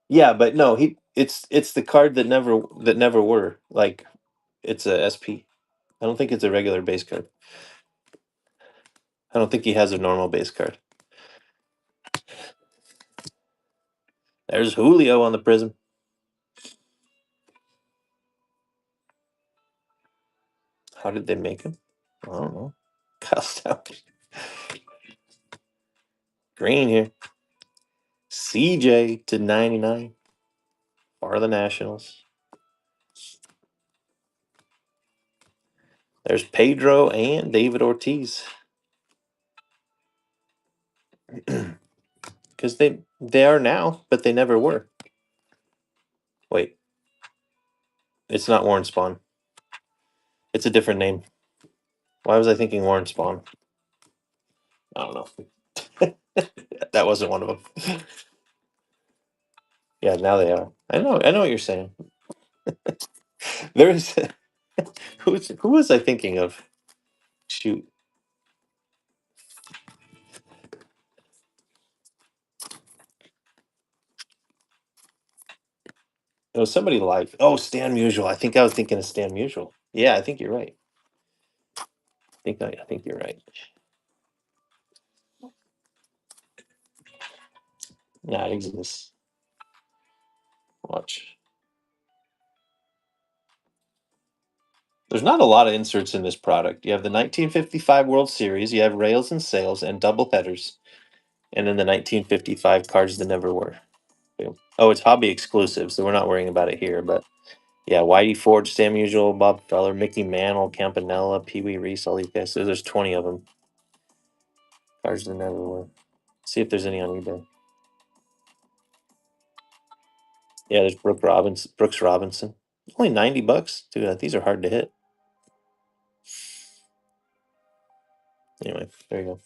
Yeah, but no, it's the card that never were. Like it's a SP. I don't think it's a regular base card. I don't think he has a normal base card. There's Julio on the prism. How did they make him? I don't know. Cast out. Green here. CJ to 99 for the Nationals. There's Pedro and David Ortiz. Because they are now, but they never were. Wait. It's not Warren Spawn. It's a different name. Why was I thinking Warren Spawn? I don't know. That wasn't one of them. Yeah, now they are. I know what you're saying. There's who was I thinking of? Shoot. It was somebody live. Oh, Stan Musial. I think I was thinking of Stan Musial. Yeah, I think you're right. I think you're right. Yeah, it exists. Watch. There's not a lot of inserts in this product. You have the 1955 World Series, you have rails and sails and double headers, and then the 1955 cards that never were. Boom. Oh, it's hobby exclusive, so we're not worrying about it here. But yeah, Whitey Ford, Sam Usual, Bob Feller, Mickey Mantle, Campanella, Pee Wee Reese, all these guys. So there's 20 of them. Cards that never were. See if there's any on eBay. Yeah, there's Brooks Robinson. Only $90. Dude, these are hard to hit. Anyway, there you go.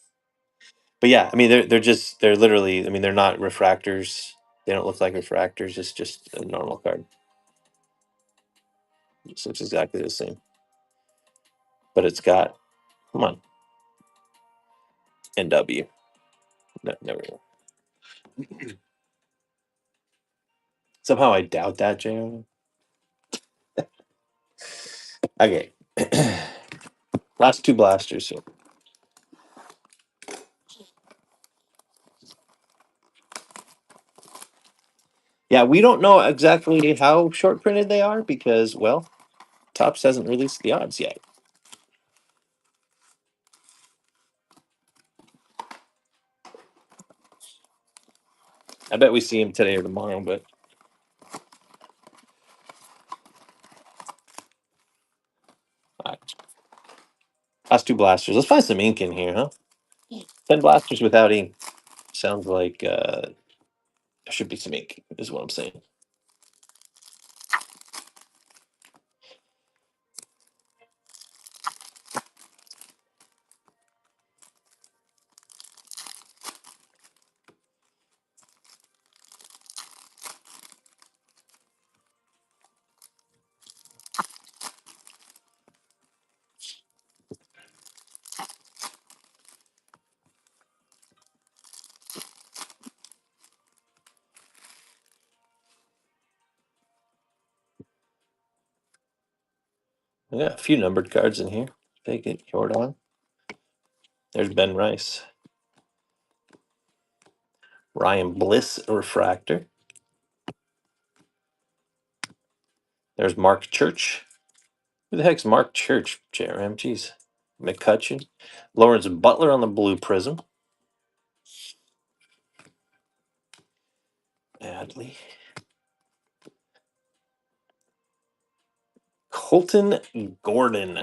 But yeah, I mean they're literally, I mean they're not refractors. They don't look like refractors. It's just a normal card. It looks exactly the same. But it's got, come on, NW. No, never. Somehow I doubt that, JR. Okay. Last two blasters here. Yeah, we don't know exactly how short printed they are because, well, Topps hasn't released the odds yet. I bet we see him today or tomorrow, but all right. Last two blasters. Let's find some ink in here, huh? 10 blasters without ink. Sounds like there should be some ink, is what I'm saying. We got a few numbered cards in here. Take it, Jordan. There's Ben Rice. Ryan Bliss refractor. There's Mark Church. Who the heck's Mark Church, JRM? Jeez. McCutcheon. Lawrence Butler on the blue prism. Adley. Colton Gordon.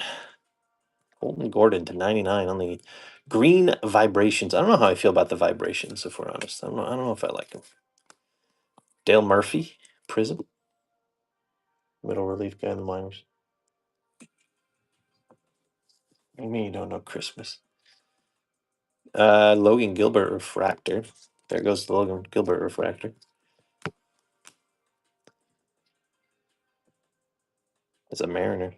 Colton Gordon to 99 on the green vibrations. I don't know how I feel about the vibrations, if we're honest. I don't know if I like them. Dale Murphy, prism. Middle relief guy in the minors. I mean, you don't know Christmas. Logan Gilbert refractor. There goes the Logan Gilbert refractor. It's a Mariner.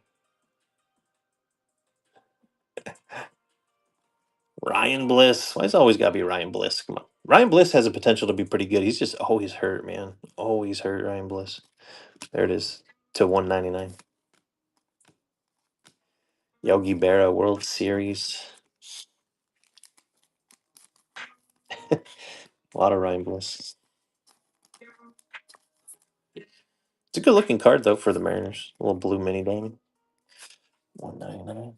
Ryan Bliss. Why does it always got to be Ryan Bliss? Come on. Ryan Bliss has a potential to be pretty good. He's just always hurt, man. Always hurt, Ryan Bliss. There it is. To 199. Yogi Berra World Series. A lot of Ryan Bliss. It's a good looking card though for the Mariners. A little blue mini diamond. 199.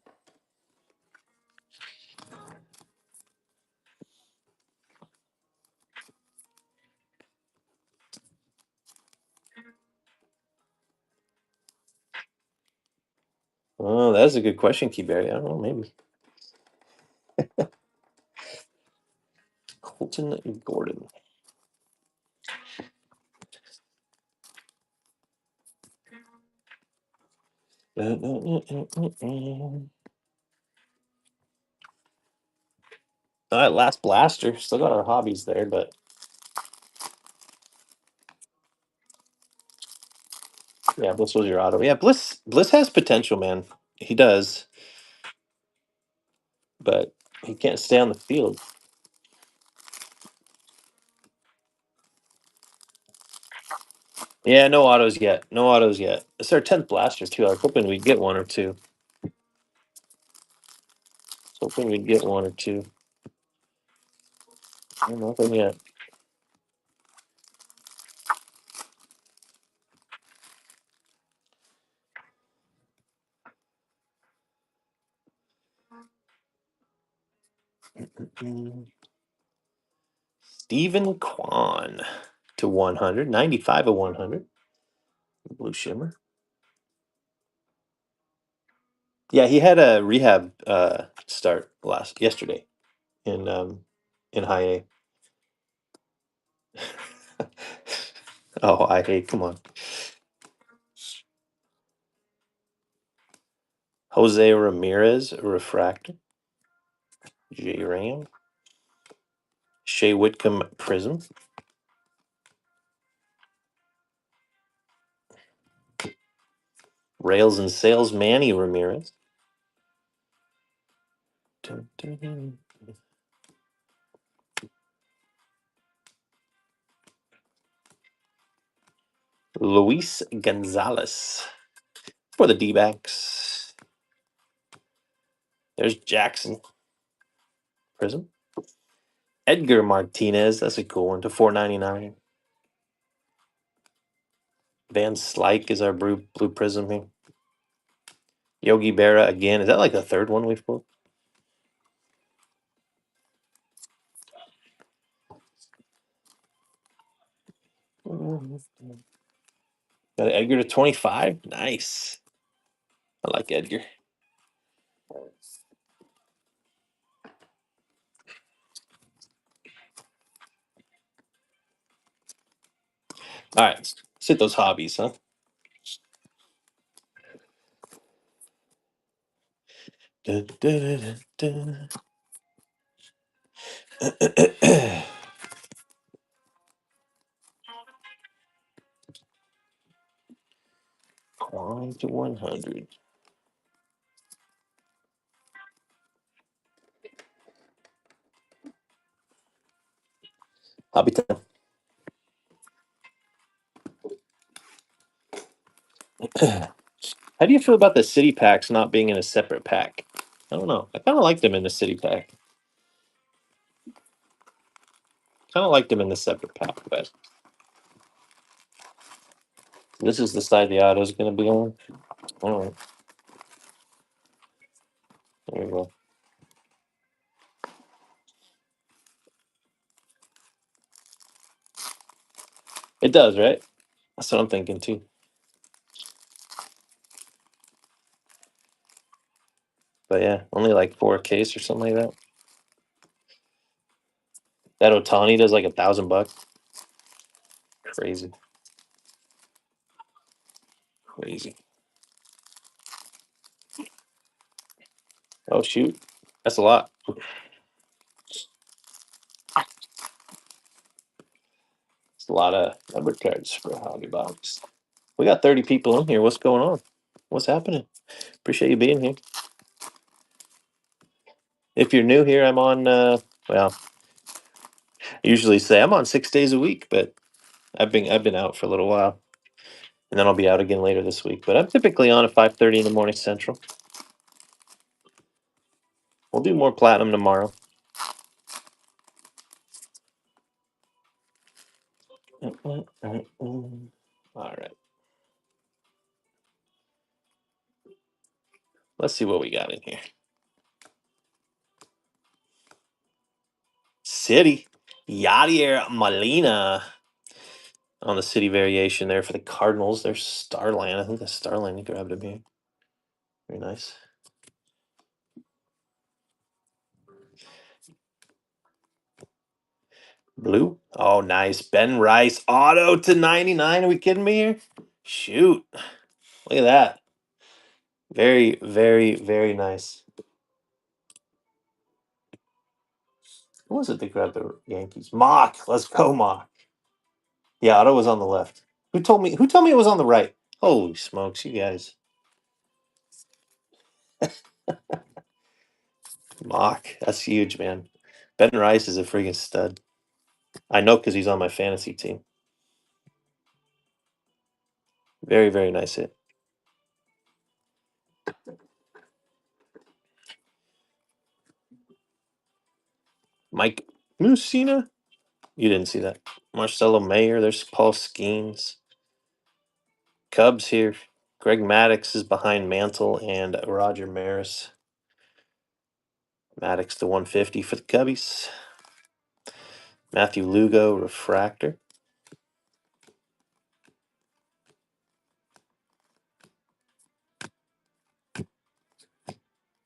Oh, that's a good question, Keyberry. I don't know, maybe. Colton Gordon. All right, last blaster. Still got our hobbies there, but yeah, Bliss was your auto. Yeah, Bliss has potential, man. He does, but he can't stay on the field. Yeah, no autos yet. No autos yet. It's our 10th blaster too. I was hoping we'd get one or two. Hoping we'd get one or two. Nothing yet. Stephen Kwan to 100. 95 of 100. Blue Shimmer. Yeah, he had a rehab start yesterday in high A. Oh, I hate. Come on. Jose Ramirez refractor. J Ram. Shea Whitcomb prism. Rails and Sales Manny Ramirez. Dun, dun, dun. Luis Gonzalez for the D-backs. There's Jackson Prism. Edgar Martinez, that's a cool one, to 499. Van Slyke is our blue prism here. Yogi Berra again. Is that like the third one we've pulled? Got an Edgar to 25. Nice. I like Edgar. All right, let's hit those hobbies, huh? Dun, dun, dun, dun. 1 to 100. Hobby time. How do you feel about the city packs not being in a separate pack? I don't know. I kind of like them in the city pack. Kind of like them in the separate pack, but this is the side the auto is going to be on. All right. There we go. It does, right? That's what I'm thinking too. But yeah, only like 4 case or something like that. That Otani does like $1,000. Crazy. Crazy. Oh shoot. That's a lot. It's a lot of number cards for a hobby box. We got 30 people in here. What's going on? What's happening? Appreciate you being here. If you're new here, I'm on well, I usually say I'm on 6 days a week, but I've been out for a little while. And then I'll be out again later this week. But I'm typically on at 5:30 in the morning Central. We'll do more platinum tomorrow. All right. Let's see what we got in here. City. Yadier Molina on the city variation there for the Cardinals. There's Starland. I think that's Starland. You grabbed him here. Very nice. Blue. Oh, nice. Ben Rice. Auto to 99. Are we kidding me here? Shoot. Look at that. Very, very, very nice. Who was it that grabbed the Yankees? Mock. Let's go, Mock. Yeah, auto was on the left. Who told me it was on the right? Holy smokes, you guys. Mock. That's huge, man. Ben Rice is a freaking stud. I know because he's on my fantasy team. Very, very nice hit. Mike Mussina. You didn't see that. Marcelo Mayer. There's Paul Skeens. Cubs here. Greg Maddux is behind Mantle and Roger Maris. Maddux to 150 for the Cubbies. Matthew Lugo, refractor.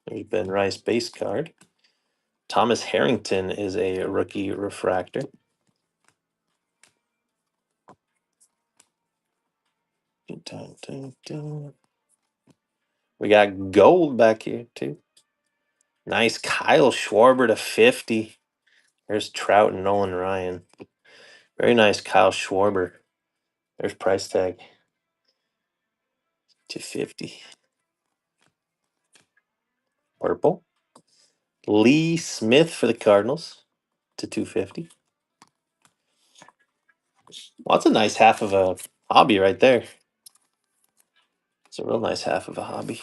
There's Ben Rice, base card. Thomas Harrington is a rookie refractor. Dun, dun, dun. We got gold back here, too. Nice Kyle Schwarber to 50. There's Trout and Nolan Ryan. Very nice Kyle Schwarber. There's price tag. 250. Purple. Lee Smith for the Cardinals to 250. Well, that's a nice half of a hobby right there. It's a real nice half of a hobby.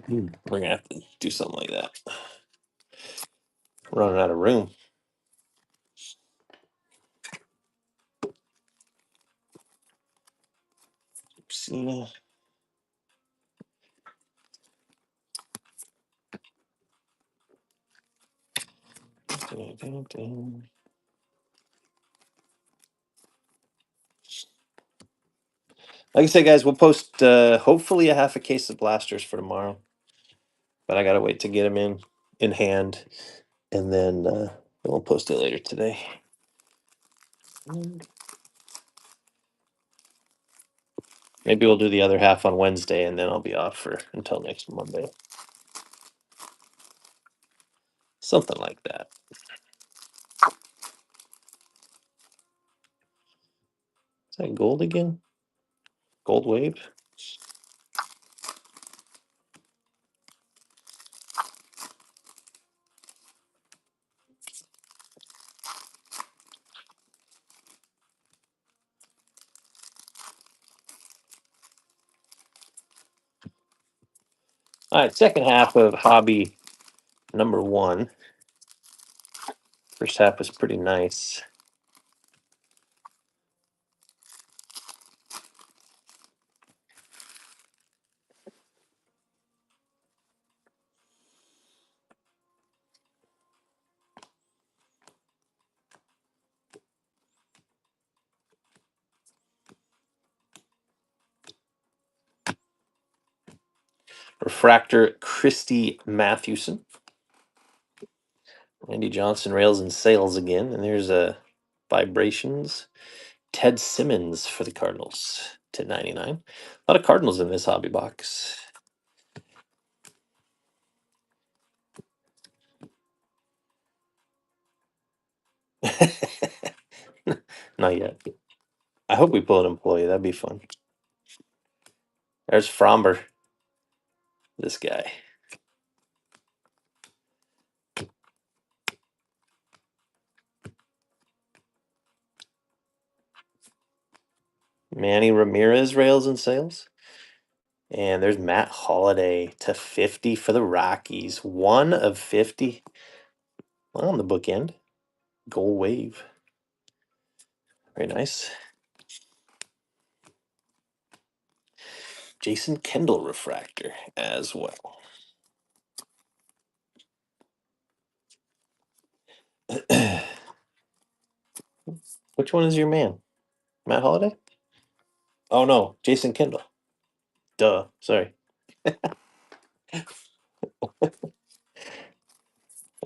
We're gonna have to do something like that. Running out of room. See. Like I said, guys, we'll post hopefully a half a case of blasters for tomorrow. But I gotta wait to get them in hand, and then we'll post it later today. Maybe we'll do the other half on Wednesday, and then I'll be off for until next Monday. Something like that. Is that gold again? Gold wave? All right, second half of hobby number 1. First half was pretty nice. Refractor Christy Mathewson. Andy Johnson rails and sails again. And there's a Vibrations. Ted Simmons for the Cardinals. 10.99. A lot of Cardinals in this hobby box. Not yet. I hope we pull an employee. That'd be fun. There's Fromber. This guy. Manny Ramirez rails and sails. And there's Matt Holliday /50 for the Rockies. 1 of 50. On the bookend. Gold wave. Very nice. Jason Kendall refractor as well. Which one is your man? Matt Holliday? Oh no, Jason Kendall. Duh. Sorry. That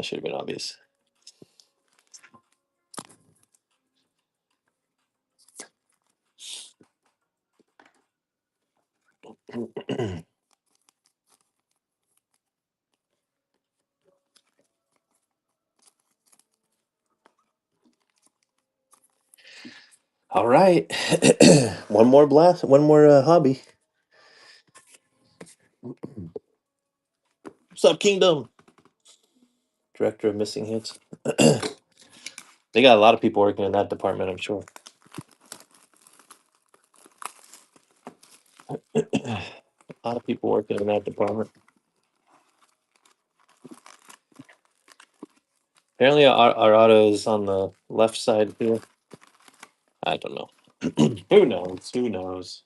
should have been obvious. All right. One more blast. One more hobby. What's up, Kingdom? Director of Missing Hits. They got a lot of people working in that department, I'm sure. A lot of people working in that department. Apparently, our auto is on the left side here. I don't know. Who knows? Who knows?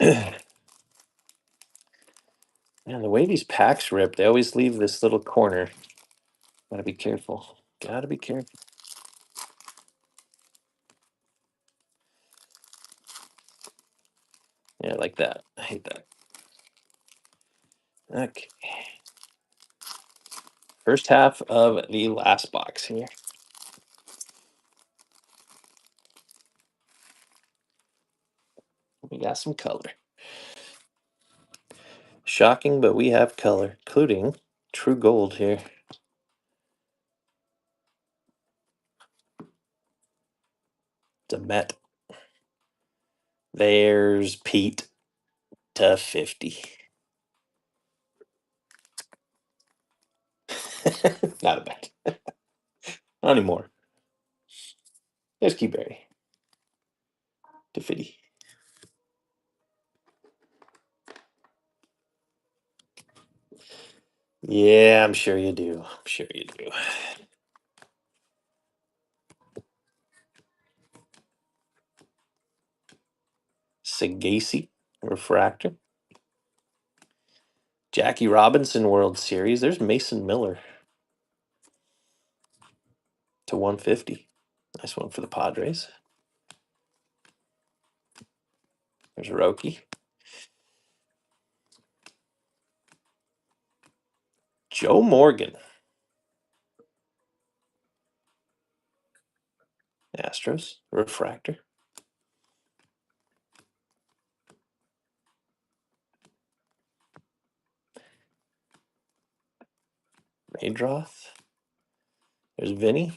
Man, the way these packs rip, they always leave this little corner. Gotta be careful. Gotta be careful. Yeah, like that. I hate that. Okay. First half of the last box here. We got some color. Shocking, but we have color, including true gold here. It's a Met. There's Pete to 50. Not a bet. Not anymore. There's Keyberry to 50. Yeah, I'm sure you do. I'm sure you do. Sagacey refractor. Jackie Robinson World Series. There's Mason Miller to 150. Nice one for the Padres. There's Roki. Joe Morgan. Astros refractor. Raydroth. There's Vinny.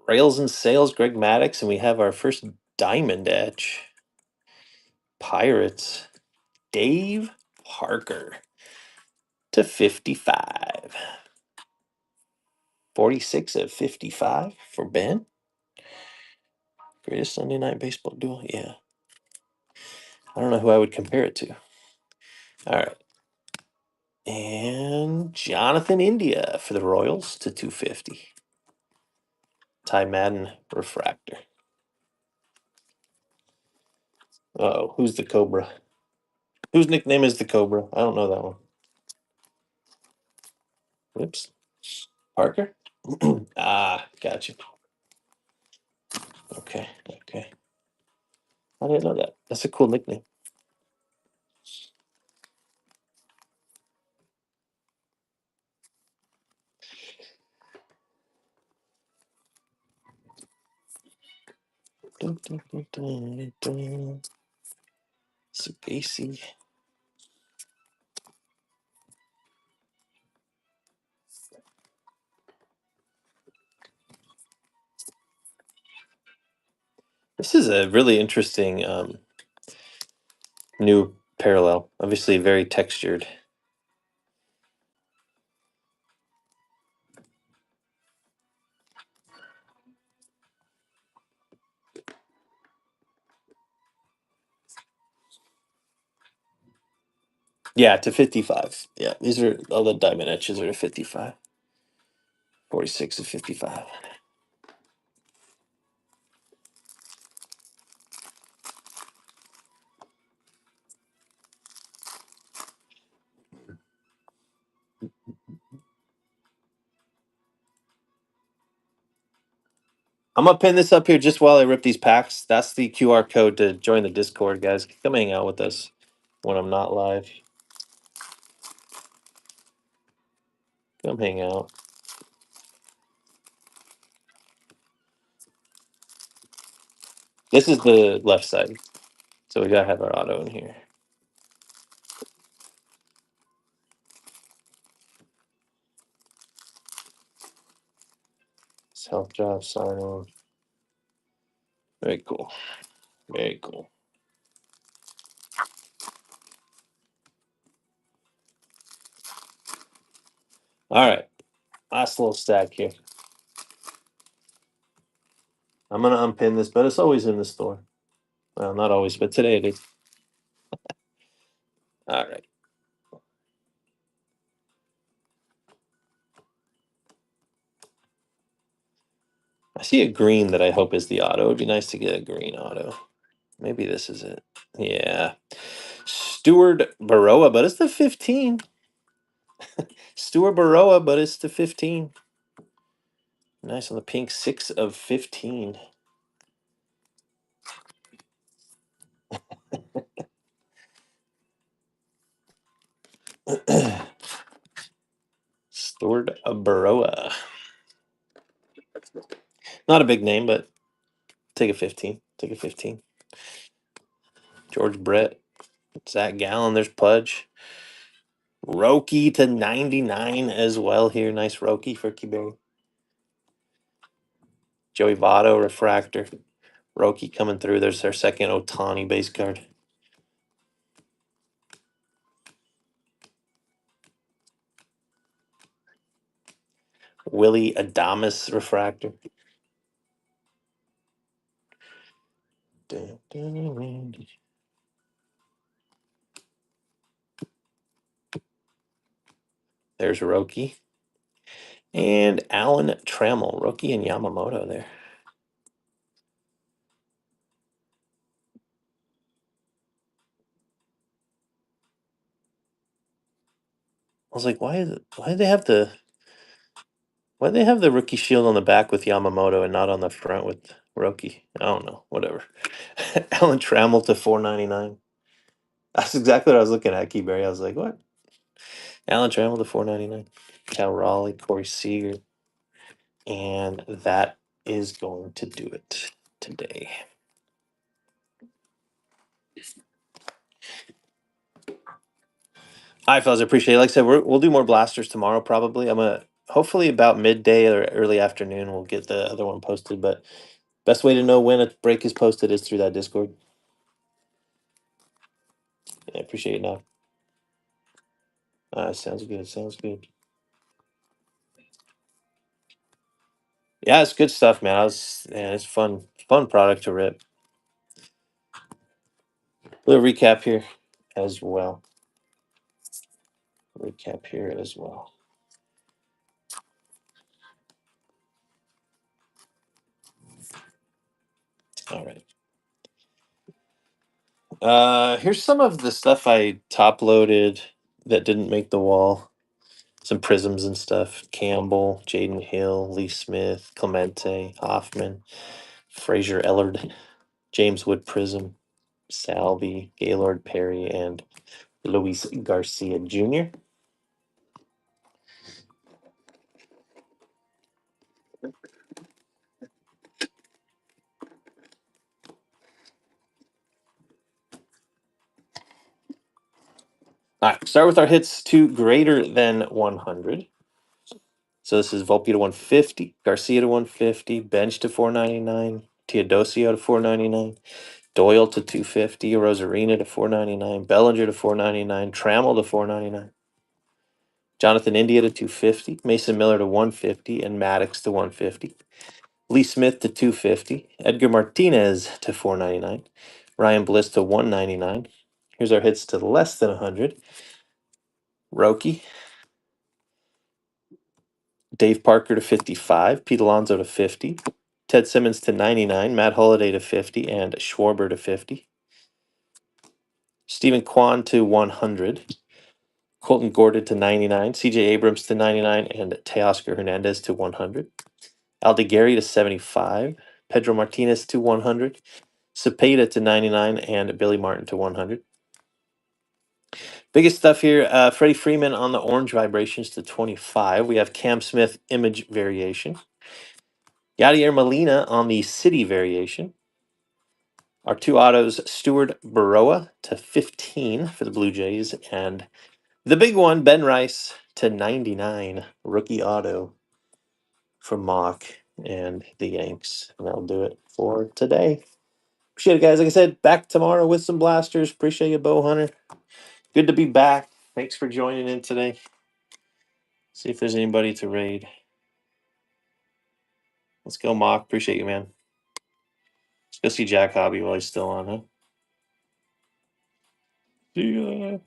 Rails and Sales, Greg Maddux, and we have our first Diamond Etch. Pirates, Dave Parker to 55. 46 of 55 for Ben. Greatest Sunday night baseball duel? Yeah. I don't know who I would compare it to. All right. And Jonathan India for the Royals to 250. Ty Madden refractor. Oh, who's the Cobra? Whose nickname is the Cobra? I don't know that one. Whoops. Parker? Ah, gotcha. Okay, okay. I didn't know that. That's a cool nickname. Dun, dun, dun, dun, dun. Sagacey. This is a really interesting new parallel. Obviously, very textured. Yeah, to 55. Yeah, these are all the diamond etches are to 55. 46 to 55. I'm gonna pin this up here just while I rip these packs. That's the QR code to join the Discord, guys. Come hang out with us when I'm not live. Come hang out. This is the left side. So we gotta have our auto in here. Self job sign on. Very cool. Very cool. All right. Last little stack here. I'm gonna unpin this, but it's always in the store. Well, not always, but today it is. All right. I see a green that I hope is the auto. It'd be nice to get a green auto. Maybe this is it. Yeah. Stuart Baroa, but it's the 15. Stuart Baroa, but it's the 15. Nice on the pink. 6 of 15. Stuart Baroa. Not a big name, but take a 15. Take a 15. George Brett. Zach Gallen, there's Pudge. Roki to 99 as well here. Nice Roki for Keyberry. Joey Votto, refractor. Roki coming through. There's their second Otani base card. Willie Adames, refractor. There's Roki. And Alan Trammell, Roki and Yamamoto there. I was like, why do they have the rookie shield on the back with Yamamoto and not on the front with Roki? I don't know. Whatever. Alan Trammell to 499. That's exactly what I was looking at, Keyberry. I was like, what? Alan Trammell to 499. Cal Raleigh, Corey Seager. And that is going to do it today. All right, fellas, I appreciate it. Like I said, we'll do more blasters tomorrow, probably. I'm gonna hopefully about midday or early afternoon we'll get the other one posted. But best way to know when a break is posted is through that Discord. I appreciate it now. Sounds good. Sounds good. Yeah, it's good stuff, man. It's fun product to rip. Little recap here as well. Recap here as well. All right. Here's some of the stuff I top loaded that didn't make the wall. Some prisms and stuff. Campbell, Jaden Hill, Lee Smith, Clemente, Hoffman, Fraser Ellard, James Wood Prism, Salvi, Gaylord Perry, and Luis Garcia Jr. All right, start with our hits to greater than 100. So this is Volpe to 150, Garcia to 150, Bench to 499, Teodosio to 499, Doyle to 250, Rosarina to 499, Bellinger to 499, Trammell to 499, Jonathan India to 250, Mason Miller to 150, and Maddox to 150. Lee Smith to 250, Edgar Martinez to 499, Ryan Bliss to 199. Here's our hits to less than 100. Roki, Dave Parker to 55, Pete Alonso to 50, Ted Simmons to 99, Matt Holliday to 50, and Schwarber to 50. Stephen Kwan to 100, Colton Gordon to 99, CJ Abrams to 99, and Teoscar Hernandez to 100. Aldegari to 75, Pedro Martinez to 100, Cepeda to 99, and Billy Martin to 100. Biggest stuff here, Freddie Freeman on the orange vibrations to 25. We have Cam Smith image variation. Yadier Molina on the city variation. Our two autos, Stuart Baroa to 15 for the Blue Jays, and the big one, Ben Rice to 99, rookie auto from Mock and the Yanks. And that'll do it for today. Appreciate it, guys. Like I said, back tomorrow with some blasters. Appreciate you, Bow Hunter. Good to be back. Thanks for joining in today. See if there's anybody to raid. Let's go, Mock. Appreciate you, man. Let's go see Jack Hobby while he's still on, huh? See ya.